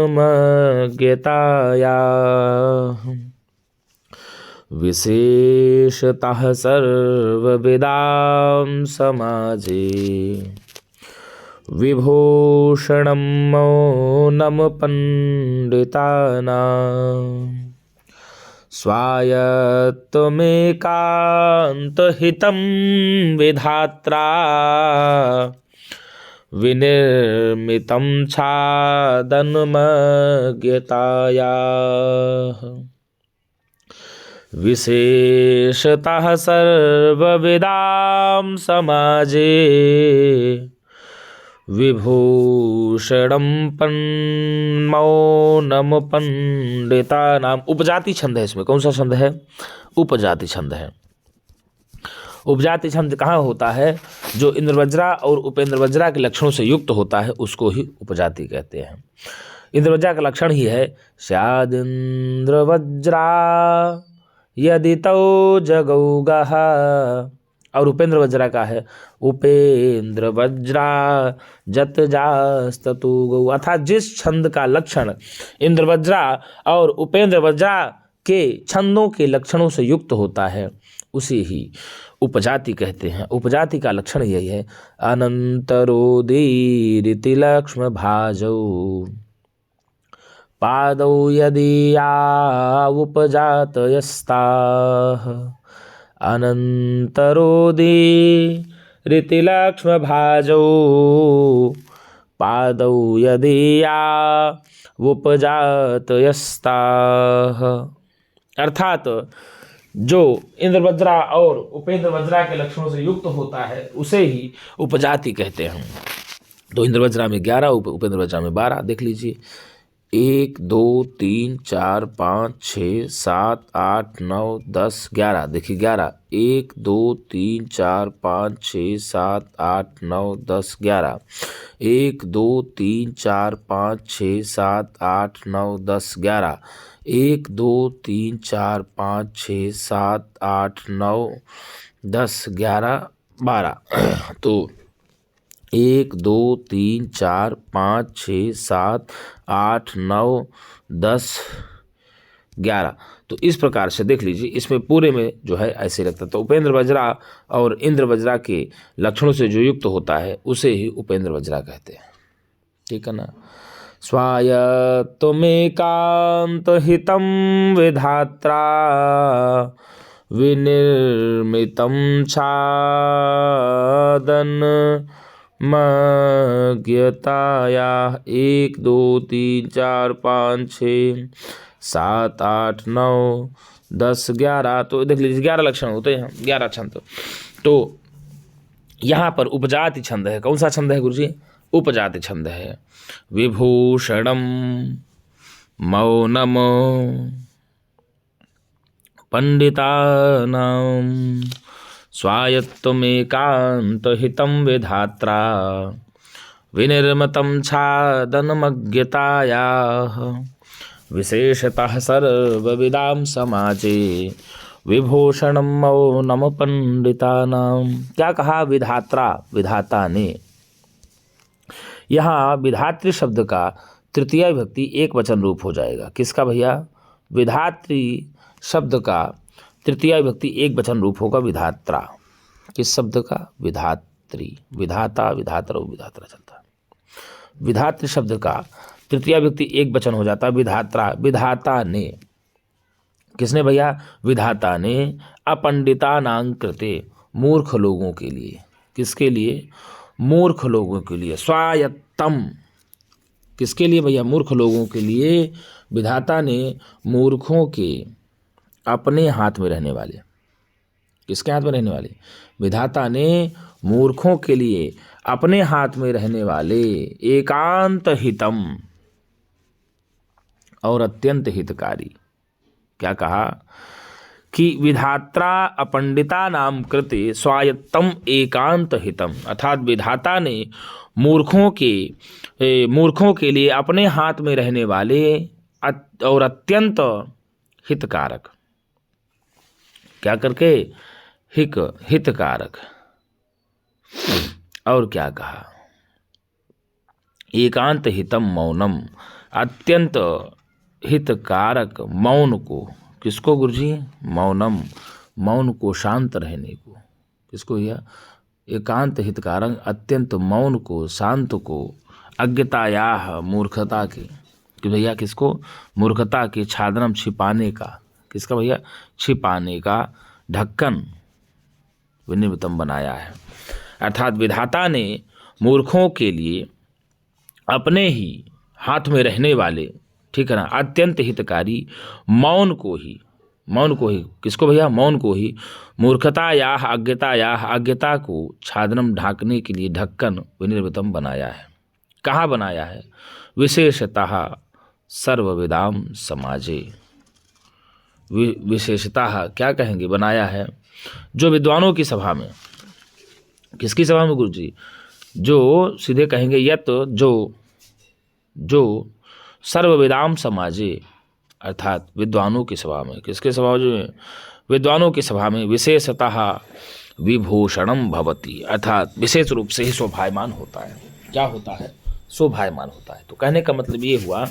विशेषतः सर्वविदां समाजे विभूषणं मौनं पंडितानां स्वायत्तमेकान्तहितं विधात्रा विनिर्मितं छादनुमज्ञताया विशेषतः सर्वविदां समाजे विभूषणं मौनम पंडितानाम। उपजाति छंद है इसमें। कौन सा छंद है? उपजाति छंद है। उपजाति छंद कहाँ होता है? जो इंद्रवज्रा और उपेंद्र वज्रा के लक्षणों से युक्त होता है उसको ही उपजाति कहते हैं। इंद्रवज्रा का लक्षण ही है स्यादिंद्रवज्रा यदि तौ जगौगः, और उपेंद्र वज्रा का है उपेंद्र वज्रा जत जास्ततु गौ। अर्थात जिस छंद का लक्षण इंद्रवज्रा और उपेंद्र वज्रा के छंदों के लक्षणों से युक्त होता है उसे ही उपजाति कहते हैं। उपजाति का लक्षण यही है अनंतरोदीरिति लक्ष्म भाजौ पादौ यदि उपजातयस्ताः अनंतरोदीरिति लक्ष्म भाजौ पादौ यदि उपजातयस्ताः। अर्थात जो इंद्रवज्रा और उपेंद्र वज्रा के लक्षणों से युक्त होता है उसे ही उपजाति कहते हैं। तो इंद्रवज्रा में 11, उपेंद्र वज्रा में 12। देख लीजिए 1 2 3 4 5 6 7 8 9 10 11। देखिए 11 1 2 3 4 5 6 7 8 9 10 11 1 2 3 4 5 6 7 8 9 10 11 1 2 3 4 5 6 7 8 9 10 11 12। तो 1 2 3 4 5 6 7 8 9 10 11। तो इस प्रकार से देख लीजिए इसमें पूरे में जो है ऐसे लगता है। तो उपेंद्र वज्रा और इंद्र वज्रा के लक्षणों से जो युक्त होता है उसे ही उपेंद्र वज्रा कहते हैं। ठीक है ना। स्वायत्तमेकान्तहितं विधात्रा विनिर्मितं छादनमज्ञताया 1 2 3 4 5 6 7 8 9 10 11। तो देख लीजिए 11 लक्षण होते हैं, 11 छंद। तो यहाँ पर उपजाति छंद है। कौन सा छंद है गुरुजी? उपजाति छंद है। विभूषणम मौनम पंडितानां स्वायत्तमेकान्तहितं विधात्रा विनिर्मितं छादनमज्ञतायाः विशेषतः सर्वविदां समाजे विभूषणं मौनम पंडितानां। क्या कहा विधात्रा, विधाता ने। यहाँ विधात्री शब्द का तृतीय विभक्ति एक वचन रूप हो जाएगा। किसका भैया? विधात्री शब्द का तृतीय विभक्ति एक वचन रूप होगा विधात्रा। किस शब्द का? विधात्री। विधाता, विधात्र, विधात्रा चलता है। विधात्री शब्द का तृतीय विभक्ति एक वचन हो जाता है विधात्रा। विधाता ने, किसने भैया? विधाता ने अपंडितानां कृते, मूर्ख लोगों के लिए। किसके लिए? मूर्ख लोगों के लिए। स्वायत्तम, किसके लिए भैया? मूर्ख लोगों के लिए। विधाता ने मूर्खों के, अपने हाथ में रहने वाले। किसके हाथ में रहने वाले? विधाता ने मूर्खों के लिए अपने हाथ में रहने वाले एकांत हितम, और अत्यंत हितकारी। क्या कहा? कि विधात्रा अपंडिता नाम कृते स्वायत्तम एकांत हितम, अर्थात विधाता ने मूर्खों के लिए अपने हाथ में रहने वाले और अत्यंत हितकारक। क्या करके? हितकारक। और क्या कहा? एकांत हितम मौनम, अत्यंत हितकारक मौन को। किसको गुरुजी? मौनम, मौन को, शांत रहने को। किसको भैया? एकांत हितकारक अत्यंत मौन को, शांत को, अज्ञतायाह, मूर्खता के। कि भैया किसको? मूर्खता के, छादनम, छिपाने का। किसका भैया? छिपाने का ढक्कन विनिर्मितम बनाया है। अर्थात विधाता ने मूर्खों के लिए अपने ही हाथ में रहने वाले, ठीक है ना, अत्यंत हितकारी मौन को ही, किसको भैया? मौन को ही मूर्खता या अज्ञता को छादनम, ढांकने के लिए ढक्कन विनिर्मितम बनाया है। कहाँ बनाया है? विशेषतः सर्वविदाम समाजे। विशेषतः क्या कहेंगे? बनाया है जो विद्वानों की सभा में। किसकी सभा में गुरुजी? जो सीधे कहेंगे यत, जो सर्वविदाम समाजे, अर्थात विद्वानों की सभा में। किसके सभा में? विद्वानों की सभा में। विशेषतः विभूषणम भवति, अर्थात विशेष रूप से ही शोभायमान होता है। क्या होता है? शोभायमान होता है। तो कहने का मतलब ये हुआ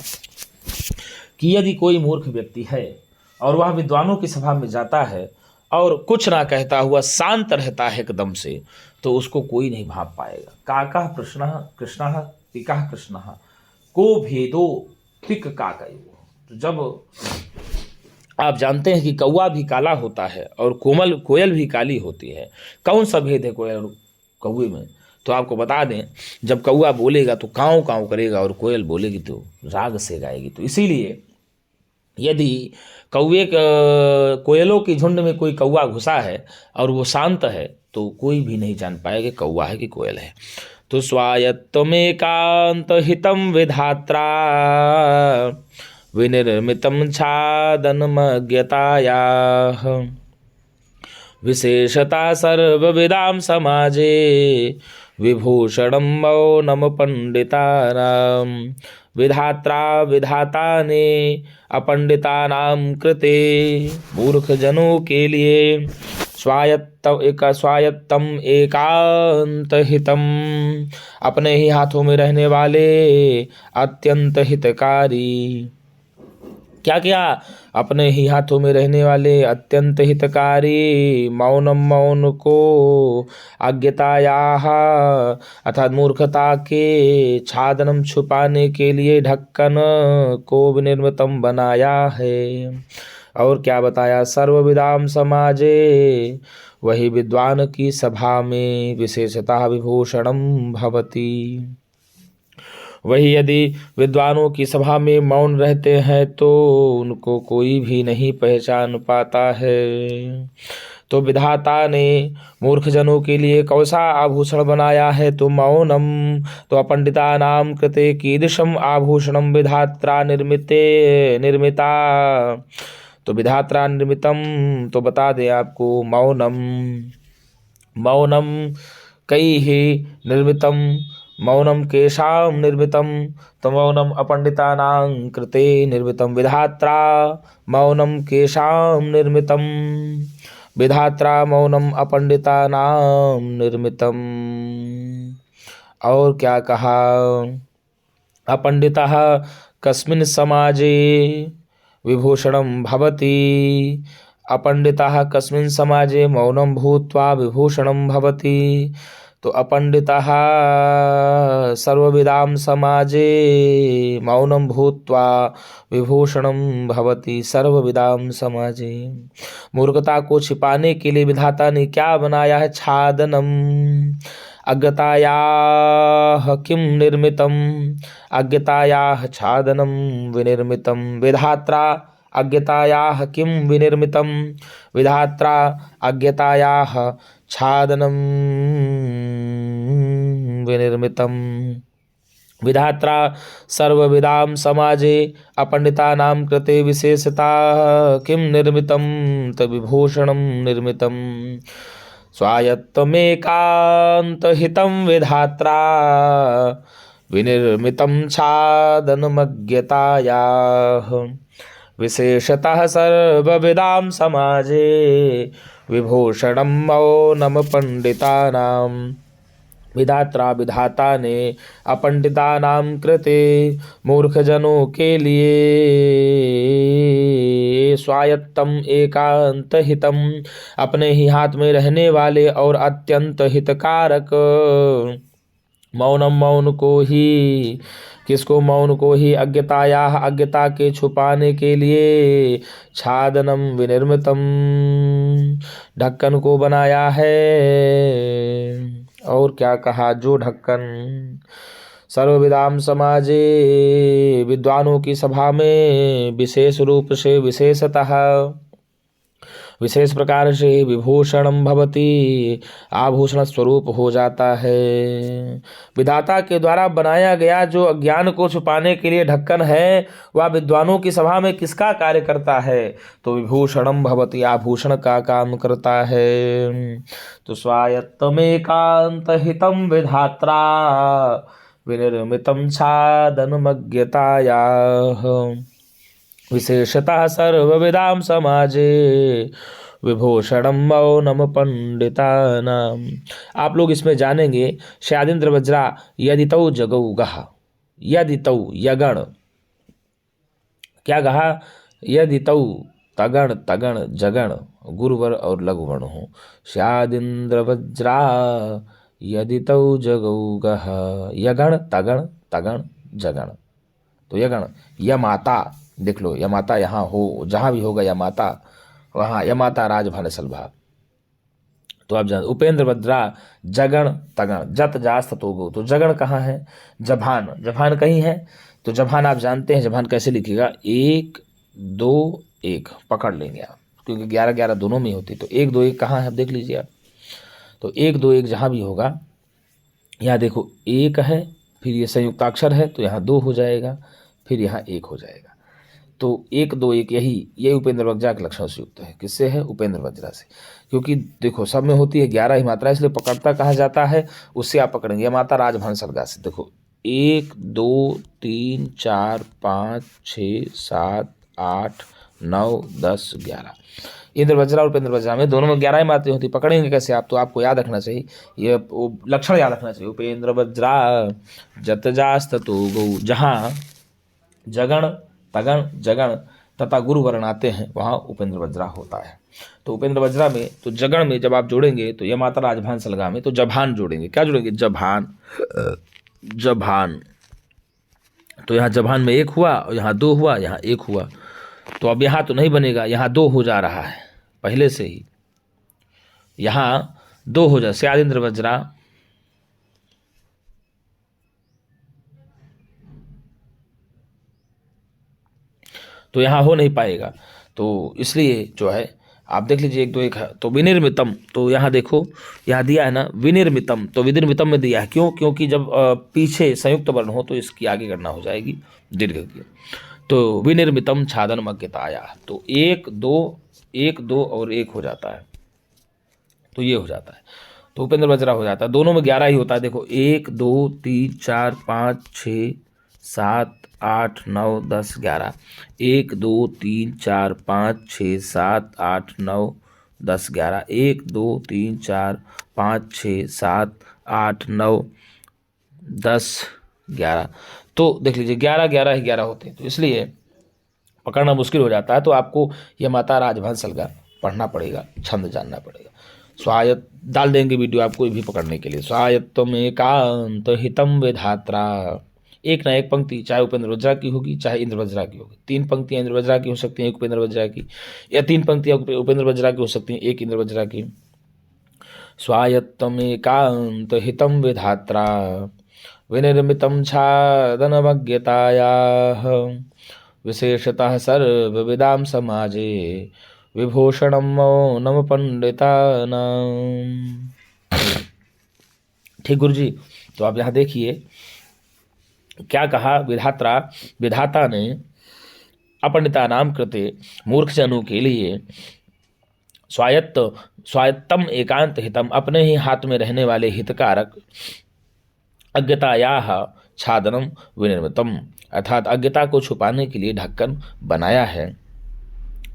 कि यदि कोई मूर्ख व्यक्ति है और वह विद्वानों की सभा में जाता है और कुछ ना कहता हुआ शांत रहता है एकदम से, तो उसको कोई नहीं भाप पाएगा। काका प्रश्न कृष्ण पिका कृष्ण को भेदो पिक काकयो। तो जब आप जानते हैं कि कौवा भी काला होता है और कोयल भी काली होती है, कौन सा भेद है कोयल और कौवे में? तो आपको बता दें, जब कौवा बोलेगा तो काँव काँव करेगा और कोयल बोलेगी तो राग से गाएगी। तो इसीलिए यदि कोयलों की झुंड में कोई कौवा घुसा है और वो शांत है, तो कोई भी नहीं जान पाएगा कि कौवा है कि कोयल है। तो स्वायत्तमेकांत हितम विधात्रा विनिर्मितं छादनमज्ञतायाः विशेषता सर्वविदां समाजे विभूषणं मौनम पंडितानां। विधाता ने अपंडितानां कृते, मूर्ख जनों के लिए, स्वायत्तम एकांत हितम, अपने ही हाथों में रहने वाले अत्यंत हितकारी। क्या? अपने ही हाथों में रहने वाले अत्यंत हितकारी मौनम, मौन को, अज्ञतायाः, अर्थात मूर्खता के, छादनम, छुपाने के लिए, ढक्कन को विनिर्मितम बनाया है। और क्या बताया? सर्वविदाम समाजे, वही विद्वान की सभा में, विशेषतः विभूषणम भवति। वही यदि विद्वानों की सभा में मौन रहते हैं तो उनको कोई भी नहीं पहचान पाता है। तो विधाता ने मूर्ख जनों के लिए कौसा आभूषण बनाया है? तो मौनम। तो अपंडितानां कृते कीदृशम आभूषणम विधात्रा निर्मिता। तो विधात्रा निर्मितम, तो बता दें आपको, मौनम। मौनम कैः निर्मितं मौनम केषां निर्मितं तो मौनम अपंडितानां कृते निर्मितं विधात्रा मौनम केषां निर्मितं विधात्रा मौनम अपंडितानां निर्मितं। और क्या कहा, अपंडितः कस्मिन् समाजे विभूषणं भवति, अपंडितः कस्मिन् समाजे मौनं भूत्वा विभूषणं भवति। तो अपंडितः सर्वविदां समाजे मौनं भूत्वा विभूषणं भवति सर्वविदां समाजे। मूर्खता को छिपाने के लिए विधाता ने क्या बनाया है, छादनम। अज्ञतायाः किं निर्मितम्, अज्ञतायाः छादनं विनिर्मितं विधात्रा अज्ञतायाः किं विनिर्मितं विधात्रा अज्ञतायाः छादनं विनिर्मितं विधात्रा सर्वविदां समाजे अपंडितानां कृते विशेषता किं निर्मितं तद्विभूषणं निर्मितं। स्वायत्तमेकान्तहितं विधात्रा विनिर्मितं छादनमज्ञतायाः विशेषतः सर्वविदां समाजे विभूषणं मौनम पंडितानां। विधात्रा विधाता ने अपंडितानां कृते मूर्खजनों के लिए स्वायत्तम एकांत हितम अपने ही हाथ में रहने वाले और अत्यंत हितकारक मौनम मौन को ही, किसको, मौन को ही अज्ञताया अज्ञता के छुपाने के लिए छादनम विनिर्मितम ढक्कन को बनाया है। और क्या कहा, जो ढक्कन सर्वविदाम समाजे विद्वानों की सभा में विशेष रूप से विशेषतः विशेष प्रकार से विभूषणम भवति आभूषण स्वरूप हो जाता है। विधाता के द्वारा बनाया गया जो अज्ञान को छुपाने के लिए ढक्कन है वह विद्वानों की सभा में किसका कार्य करता है, तो विभूषणम भवति आभूषण का काम करता है। तो स्वायत्तमेकांत हितं विधात्रा विनिर्मितं छादनमज्ञतायाः विशेषतः सर्वविदां समाजे विभूषणम मौनम पंडितानाम। आप लोग इसमें जानेंगे शादिंद्र वज्रा यदितौ जगौ गह, यदितौ यगण, क्या कहा, यदितौ तगण तगण जगण गुरुवर और लघुवर्ण हो। शादिंद्र वज्रा यदितौ जगौ गह, यगण तगण तगण जगण। तो यगण यमाता, देख लो यमाता यहाँ हो, जहाँ भी होगा यमाता वहाँ यमाता राजभन सलभा। तो आप जान उपेंद्र वज्रा जगण तगण जत जास्त तो गो, तो जगण कहाँ है, जभान, जभान कहीं है। तो जभान आप जानते हैं जभान कैसे लिखेगा, 1 2 1 पकड़ लेंगे आप, क्योंकि 11 11 दोनों में होती। तो 1 2 1 कहाँ है, आप देख लीजिए आप। तो 1 2 1 जहाँ भी होगा, यहाँ देखो 1 है, फिर ये संयुक्ताक्षर है तो यहाँ 2 हो जाएगा, फिर यहाँ 1 हो जाएगा। तो 1 2 1 यही उपेंद्र वज्रा के लक्षण से युक्त है। किससे है, उपेंद्र वज्रा से। क्योंकि देखो सब में होती है 11 ही मात्रा, इसलिए पकड़ता कहा जाता है, उससे आप पकड़ेंगे। माता राजभन सर्गा से देखो 1 2 3 4 5 6 7 8 9 10 11। इंद्र वज्रा और उपेंद्र वज्रा में दोनों में 11 ही मात्राएं होती। पकड़ेंगे कैसे आप, तो आपको याद रखना चाहिए, ये लक्षण याद रखना चाहिए। उपेंद्र वज्रा जत जास्त तो गौ, जहाँ जगण तगण जगण तथा गुरु वर्ण आते हैं वहाँ उपेंद्र वज्रा होता है। तो उपेंद्र वज्रा में तो जगण में जब आप जोड़ेंगे तो यह माता राजभान सलगा में तो जभान जोड़ेंगे। क्या जोड़ेंगे, जभान, जभान। तो यहाँ जभान में 1 हुआ और यहाँ 2 हुआ, यहाँ 1 हुआ। तो अब यहाँ तो नहीं बनेगा, यहाँ 2 हो जा रहा है पहले से ही, यहाँ 2 हो जाए। शादिंद्र वज्रा तो यहाँ हो नहीं पाएगा, तो इसलिए जो है आप देख लीजिए 1 2 1 है। तो विनिर्मितम, तो यहाँ देखो यहाँ दिया है ना विनिर्मितम, तो विनिर्मितम में दिया है क्यों, क्योंकि जब पीछे संयुक्त वर्ण हो तो इसकी आगे गणना हो जाएगी दीर्घ की। तो विनिर्मितम छादन मज्ञताया, तो 1 2 1 2 और 1 हो जाता है, तो ये हो जाता है। तो उपेंद्र वज्रा हो जाता है। दोनों में 11 ही होता है। देखो 1 2 3 4 5 6 7 8 9 10 11, 1 2 3 4 5 6 7 8 9 10 11, 1 2 3 4 5 6 7 8 9 10 11। तो देख लीजिए 11 11 ही 11 होते हैं, तो इसलिए पकड़ना मुश्किल हो जाता है। तो आपको यह माता राजवंश अलगा पढ़ना पड़ेगा, छंद जानना पड़ेगा। स्वायत्त डाल देंगे वीडियो आपको भी पकड़ने के लिए। स्वायत्तम एकांत हितम विधात्रा, एक ना एक पंक्ति चाहे उपेंद्र वज्रा की होगी चाहे इंद्र वज्रा की होगी। 3 पंक्तियां इंद्र वज्रा की हो सकती हैं, एक उपेंद्र वज्रा की, या 3 पंक्तियां उपेंद्र वज्रा की हो सकती हैं, एक इंद्र वज्रा की। स्वायत्तम एकांत हितम विधात्रा विनिर्मितं छादनमज्ञतायाः विशेषतः सर्वविदां समाजे विभूषणं मौनम पंडितानां। ठीक गुरुजी, तो आप यहाँ देखिए क्या कहा विधाता ने अपंडितानां कृते मूर्खजनों के लिए स्वायत्तम एकांत हितम, अपने ही हाथ में रहने वाले हितकारक, अज्ञतायाः छादनम विनिर्मितम, अर्थात अज्ञता को छुपाने के लिए ढक्कन बनाया है।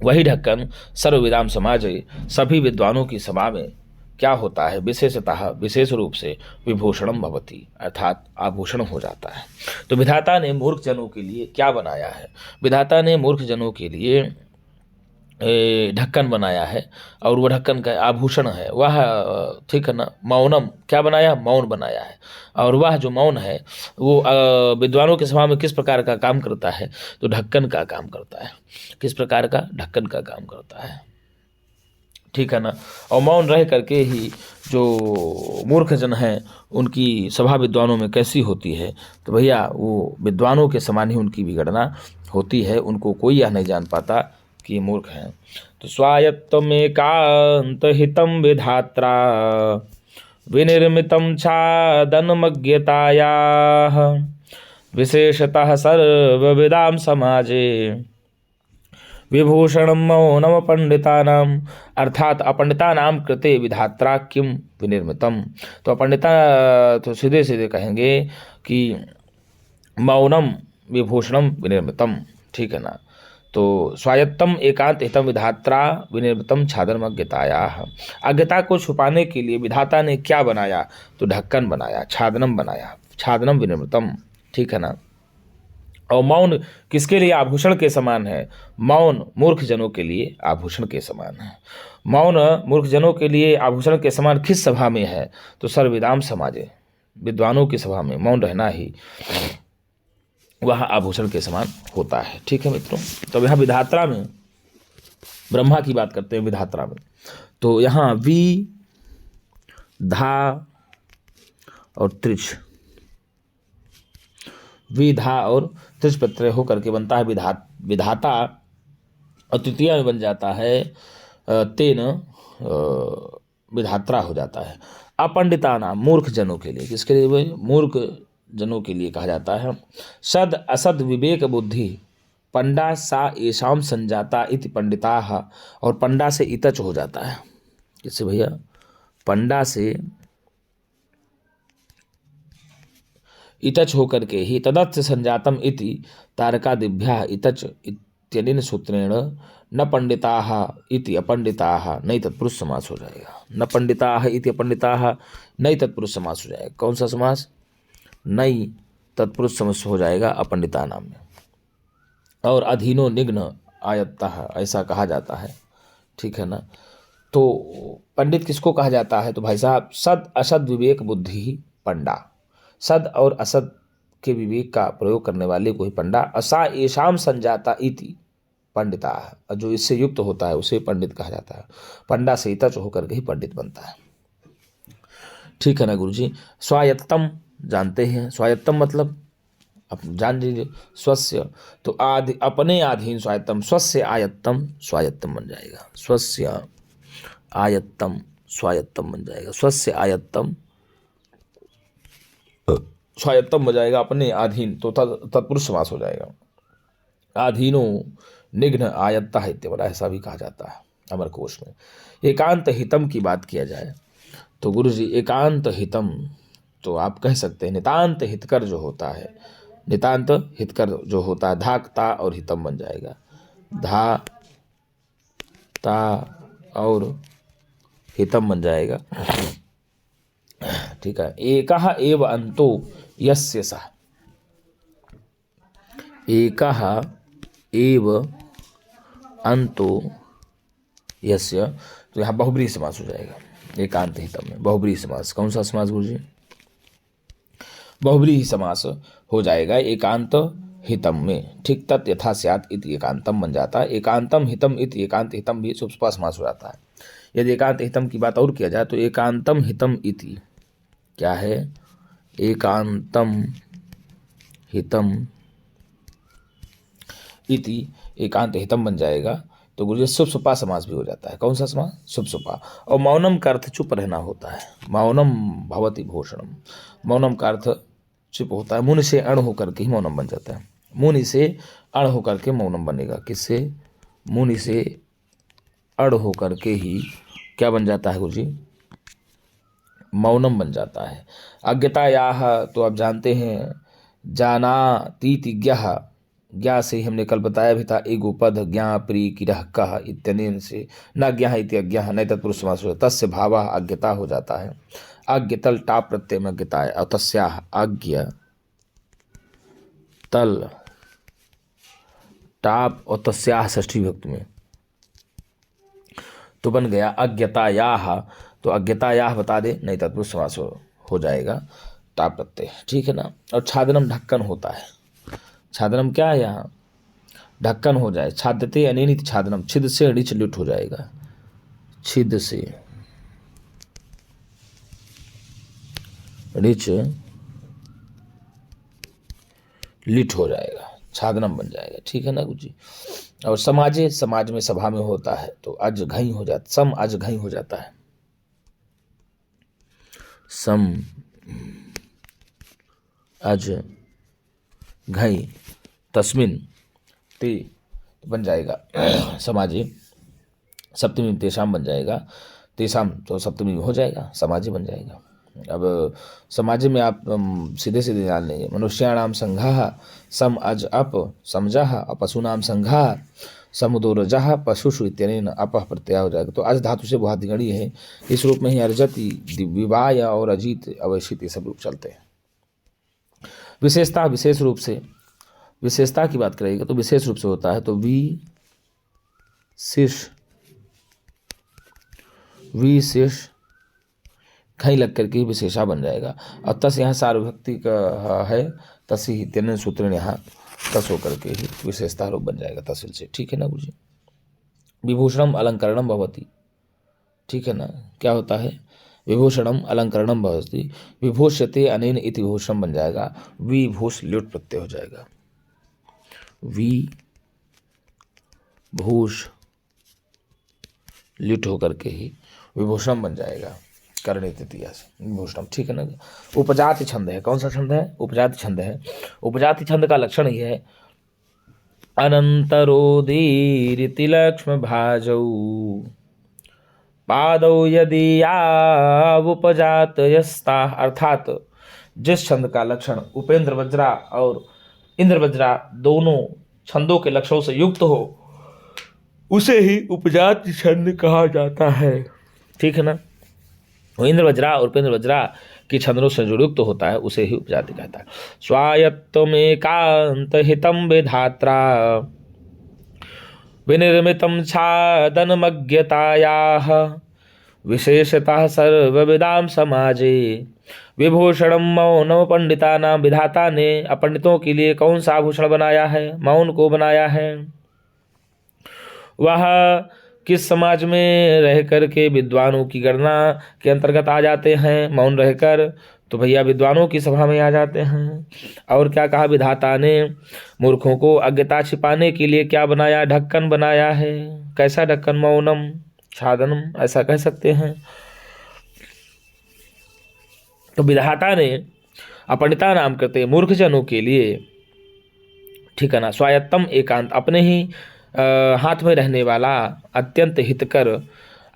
वही ढक्कन सर्वविदाम समाज, सभी विद्वानों की सभा में क्या होता है, विशेषतः विशेष रूप से विभूषणम भवति, अर्थात आभूषण हो जाता है। तो विधाता ने मूर्ख जनों के लिए क्या बनाया है? विधाता ने मूर्ख जनों के लिए ढक्कन बनाया है, और वह ढक्कन का आभूषण है वह, ठीक है ना, मौनम क्या बनाया? मौन बनाया है। और वह जो मौन है वो विद्वानों के सभा में किस प्रकार का काम करता है? तो ढक्कन का काम करता है। किस प्रकार का? ढक्कन का काम करता है, ठीक है ना। और मौन रह करके ही जो मूर्ख जन हैं उनकी सभा विद्वानों में कैसी होती है? तो भैया वो विद्वानों के समान ही उनकी भी गणना होती है, उनको कोई यह नहीं जान पाता कि ये मूर्ख हैं। तो स्वायत्तमेकांत हितम विधात्रा विनिर्मितं छादनमज्ञतायाः विशेषतः सर्वविदां समाजे विभूषणम मौनम पंडितानाम, अर्थात अपंडितानाम कृते विधात्रा किम विनिर्मितम। तो अपंडिता तो सीधे सीधे कहेंगे कि मौनम विभूषणम विनिर्मितम, ठीक है ना। तो स्वायत्तम एकांत हितम विधात्रा विनिर्मितम छादनम अज्ञतायाः, अज्ञता को छुपाने के लिए विधाता ने क्या बनाया? तो ढक्कन बनाया, छादनम बनाया, छादनम विनिर्मितम, ठीक है ना। और मौन किसके लिए आभूषण के समान है? मौन मूर्ख जनों के लिए आभूषण के समान है। मौन मूर्ख जनों के लिए आभूषण के समान किस सभा में है? तो सर्वविदाम समाजे, विद्वानों की सभा में मौन रहना ही वह आभूषण के समान होता है, ठीक है मित्रों। तो यहाँ विधात्रा में ब्रह्मा की बात करते हैं। विधात्रा में तो यहाँ वि धा और त्रिच, विधा और त्रिच प्रत्यय होकर के बनता है विधाता, और तृतीया में बन जाता है तेन विधात्रा हो जाता है। अपंडितानां, मूर्ख जनों के लिए, किसके लिए? मूर्ख जनों के लिए कहा जाता है। सद असद विवेक बुद्धि पंडा सा येषाम संजाता इति पंडिताः, और पंडा से इतच हो जाता है। किससे भैया? पंडा से इतच होकर के ही तदत् संजातम इति तारकादिभ्यः इतच इत्यनेन सूत्रेण न पंडिताः इति अपंडिताः नहीं तत्पुरुष समास हो जाएगा। न पंडिताः इति अपंडिताः नहीं तत्पुरुष समास हो जाएगा। कौन सा समास? नहीं तत्पुरुष समास हो जाएगा अपंडिता नाम में। और अधीनो निग्न आयत्तः ऐसा कहा जाता है, ठीक है ना। तो पंडित किसको कहा जाता है? तो भाई साहब सद असद विवेक बुद्धि पंडा, सद और असद के विवेक का प्रयोग करने वाले को ही पंडा, असा येषाम संजाता इति पंडिता, जो इससे युक्त होता है उसे पंडित कहा जाता है। पंडा से इतच होकर के ही पंडित बनता है, ठीक है ना गुरुजी। स्वायत्तम जानते हैं, स्वायत्तम मतलब अब जान लीजिए, स्वस्य तो अपने अधीन स्वायत्तम, स्वस्य आयत्तम स्वायत्तम बन जाएगा। स्वस्य आयत्तम स्वायत्तम बन जाएगा। स्वस्य आयत्तम स्वायत्तम हो जाएगा, अपने अधीन, तो तत्पुरुष समास हो जाएगा। आधीनो निघ्न आयत्ता इत्यवरा, ऐसा भी कहा जाता है अमरकोश में। एकांत हितम की बात किया जाए तो गुरु जी एकांत हितम, तो आप कह सकते हैं नितांत हितकर जो होता है, नितांत हितकर जो होता है, धाकता और हितम बन जाएगा, धा ता और हितम बन जाएगा। ठीक है। एकः एव अंतो यस्य सः, एकः एव अंतो यस्य, तो यहाँ बहुब्रीहि समास हो जाएगा एकांत हितम में। बहुब्रीहि समास, कौन सा समास गुरु जी? बहुब्रीहि समास हो जाएगा एकांत हितम में। ठीक, तत् यथा स्यात् इति एकांतम बन जाता है। एकांतम हितम इति एकांत हितम भी सुप्सपा समास हो जाता है। यदि एकांत हितम की बात और किया जाए तो एकांतम हितम इति क्या है? एकांतम हितम इति एकांत हितम बन जाएगा। तो गुरु जी सुप्सपा समास भी हो जाता है। कौन सा समास? सुप्सपा। और मौनम का अर्थ चुप रहना होता है। मौनम भवति भूषणम, मौनम का अर्थ चुप होता है। मुनि से अण होकर के ही मौनम बन जाता है। मुनि से अण होकर के मौनम बनेगा। किससे? मुनि से अण होकर के ही क्या बन जाता है गुरु जी? मौनम बन जाता है। अज्ञतायाह, तो आप जानते हैं जानातीति ज्ञः, ज्ञा से ही हमने कल बताया भी था एगोपद ज्ञा प्री किरह कह इत्यनेन से न ज्ञा इति अज्ञः नहीं तत्पुरुष समास हो, तस्य भावः अज्ञता हो जाता है। अज्ञतल टाप प्रत्यय में अज्ञता है। और तस्याह अज्ञ तल टाप और तस्याह षष्ठी विभक्ति में तो बन गया अज्ञतायाह। तो अज्ञतायाह बता दे नहीं तत्पुरुष समास हो जाएगा टाप प्रत्यय। ठीक है ना। और छादनम ढक्कन होता है। छादनम क्या है? यहाँ ढक्कन हो जाए। छादते अनित छादनम, छिद से ऋच लुट हो जाएगा। छिद से ऋच लिट हो जाएगा, छादनम बन जाएगा। ठीक है ना गुरु जी। और समाजे, समाज में सभा में होता है तो अज घई हो जाता, सम अज घई हो जाता है। सम अज घई तस्मिन ते बन जाएगा समाजी। सप्तमी में तेषाम बन जाएगा। तेषाम तो सप्तमी में हो जाएगा, समाजी बन जाएगा। अब समाजी में आप सीधे सीधे डाल लेंगे। मनुष्याणाम संघः सम अज अप समझः, पशुनाम संघः समुदोरजः पशुषु इत्यनेन अपः प्रत्यय हो जाएगा। तो अज धातु से बहुत गणी है। इस रूप में ही अर्जति, विवाय और अजीत, अवैशित ये सब रूप चलते हैं। विशेषता, विशेष रूप से, विशेषता की बात करेगा तो विशेष रूप से होता है तो विशेष खई लग करके विशेषा बन जाएगा। और तस यहाँ सार्वभक्ति का है, तस ही तेन सूत्र यहाँ तस होकर के ही विशेषता रूप बन जाएगा तहसील से। ठीक है ना गुरु जी। विभूषणम अलंकरणम भवति। ठीक है ना। क्या होता है? विभूषणम अलंकरणम भवति, विभूष्यते अनेन इति विभूषणम बन जाएगा। विभूष ल्युट प्रत्यय हो जाएगा। विभूष ल्युट होकर के ही विभूषणम बन जाएगा। करणे तृतीया से विभूषणम। ठीक है ना। उपजाति छंद है। कौन सा छंद है? उपजाति छंद है। उपजाति छंद का लक्षण ही है अनंतरोदीरिति लक्ष्म भाजौ पादौ यदि उपजात यस्ता, अर्थात जिस छंद का लक्षण उपेंद्र वज्रा और इंद्र वज्रा दोनों छंदों के लक्षणों से युक्त हो उसे ही उपजाति छंद कहा जाता है। ठीक है ना। वो इंद्र वज्रा और उपेंद्र वज्रा की छंदों से जो युक्त होता है उसे ही उपजाति कहता है। स्वायत्तमेकांत हितम विधात्रा विनिर्मितम छादनमज्ञतायाः विशेषतः सर्वविदाम समाजे विभूषणम मौनम पंडितानाम, विधाता ने अपंडितों के लिए कौन सा आभूषण बनाया है? मौन को बनाया है। वह किस समाज में रह कर के विद्वानों की गणना के अंतर्गत आ जाते हैं? मौन रहकर तो भैया विद्वानों की सभा में आ जाते हैं। और क्या कहा? विधाता ने मूर्खों को अज्ञता छिपाने के लिए क्या बनाया? ढक्कन बनाया है। कैसा ढक्कन? मौनम छादनम, ऐसा कह सकते हैं। तो विधाता ने अपंडिता नाम करते मूर्ख जनों के लिए, ठीक है ना, स्वायत्तम एकांत, अपने ही हाथ में रहने वाला, अत्यंत हितकर,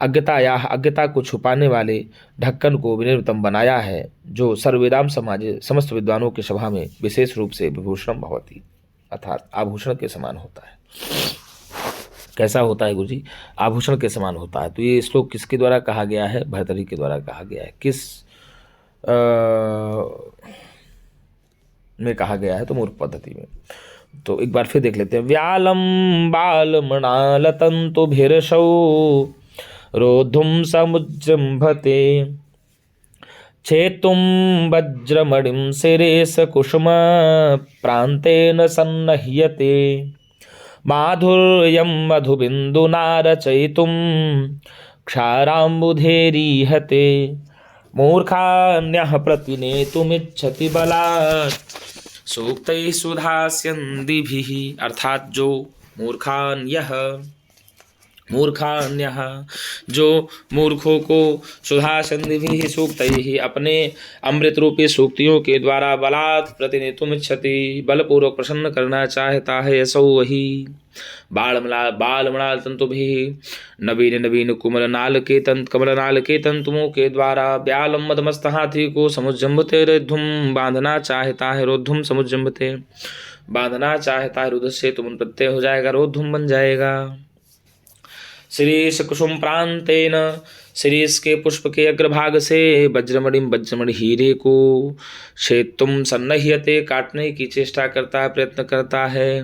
अज्ञता या अज्ञता को छुपाने वाले ढक्कन को विनिर्मितम बनाया है, जो सर्ववेदाम समाजे समस्त विद्वानों की सभा में विशेष रूप से विभूषणम भवति, अर्थात आभूषण के समान होता है। कैसा होता है गुरुजी? आभूषण के समान होता है। तो ये श्लोक किसके द्वारा कहा गया है? भर्तृहरि के द्वारा कहा गया है। किस में कहा गया है? तो मूर्ख पद्धति में। तो एक बार फिर देख लेते हैं। व्यालम बाल मृणाल तंतु भिरशौ रोधुम समुजृंभते छेतुम वज्रमणिम सिरेश कुसुम प्रांतेन सन्नह्यते माधुर्यं मधुबिन्दुना रचयितुं क्षाराम्बुधेरीहते मूर्खान्यः प्रतिनेतुमिच्छति बलात् सूक्तैः सुधास्यन्दिभिः, अर्थात जो मूर्खान्यः जो मूर्खों को सुधा संधि सूक्त ही अपने अमृत रूपी सूक्तियों के द्वारा बलात् प्रतिनेतुमिच्छति, बलपूर्वक प्रसन्न करना चाहता है, ऐसा वही बालमलाल तंतु भी नवीन नवीन कमल नाल के तंतुओं के द्वारा व्यालम मदमस्त हाथी को समुज्जम्भते रोद्धुम बांधना चाहता है, रोद्धुम समुज्जम्भते बांधना चाहता है, रुद्र से तुम प्रत्यय हो जाएगा, रोद्धुम बन जाएगा। शिरीष कुसुम प्रांतेन, शिरीष के पुष्प के अग्रभाग से वज्रमणि हीरे को क्षेत्तुम सन्नह्यते काटने की चेष्टा करता है, प्रयत्न करता है।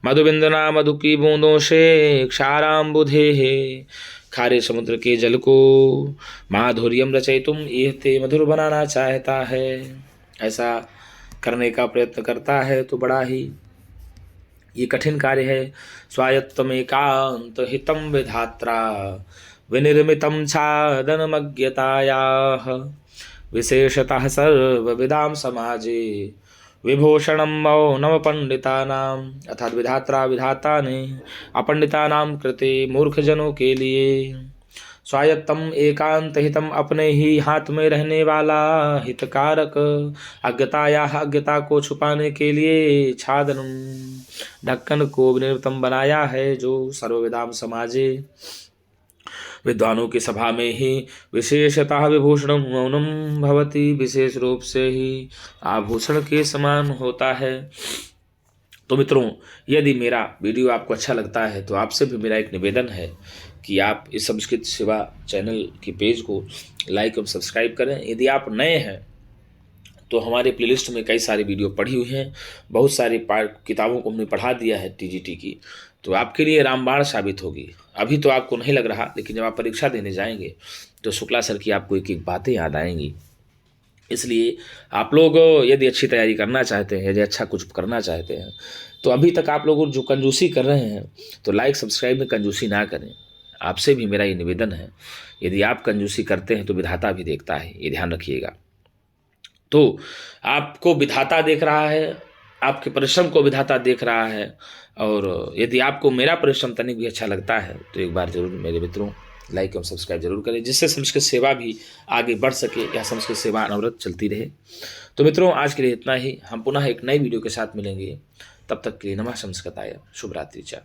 मधुबिंदना मधु की बूंदों से क्षाराम्बुधे खारे समुद्र के जल को माधुर्यम रचयितुम इहते मधुर बनाना चाहता है, ऐसा करने का प्रयत्न करता है। तो बड़ा ही ये कठिन कार्य है। स्वायत्तमेकांत हितम विधात्रा विनिर्मितम छादनमज्ञतायाः विशेषतः सर्वविदाम समाजे विभूषणम मौनम पंडितानाम, अर्थात विधात्रा विधाता ने अपंडितानाम कृते मूर्खजनों के लिए स्वायत्तम एकांत हितम अपने ही हाथ में रहने वाला हितकारक अज्ञता को छुपाने के लिए छादनम ढक्कन को विनिर्मितम बनाया है, जो सर्वविदाम समाजे विद्वानों की सभा में ही विशेषतः विभूषणम मौनम भवति, विशेष रूप से ही आभूषण के समान होता है। तो मित्रों, यदि मेरा वीडियो आपको अच्छा लगता है तो आपसे भी मेरा एक निवेदन है कि आप इस संस्कृत सेवा चैनल की पेज को लाइक और सब्सक्राइब करें। यदि आप नए हैं तो हमारे प्लेलिस्ट में कई सारी वीडियो पढ़ी हुई हैं, बहुत सारी किताबों को हमने पढ़ा दिया है टीजीटी की, तो आपके लिए रामबाण साबित होगी। अभी तो आपको नहीं लग रहा, लेकिन जब आप परीक्षा देने जाएंगे तो शुक्ला सर की आपको एक एक बातें याद आएंगी। इसलिए आप लोग यदि अच्छी तैयारी करना चाहते हैं, यदि अच्छा कुछ करना चाहते हैं, तो अभी तक आप लोग जो कंजूसी कर रहे हैं तो लाइक सब्सक्राइब में कंजूसी ना करें। आपसे भी मेरा ये निवेदन है, यदि आप कंजूसी करते हैं तो विधाता भी देखता है, ये ध्यान रखिएगा। तो आपको विधाता देख रहा है, आपके परिश्रम को विधाता देख रहा है, और यदि आपको मेरा परिश्रम तनिक भी अच्छा लगता है तो एक बार जरूर मेरे मित्रों लाइक और सब्सक्राइब जरूर करें, जिससे संस्कृत सेवा भी आगे बढ़ सके, या संस्कृत सेवा अनवरत चलती रहे। तो मित्रों, आज के लिए इतना ही। हम पुनः एक नई वीडियो के साथ मिलेंगे, तब तक के लिए नमः संस्कृताय, शुभ रात्रि चा।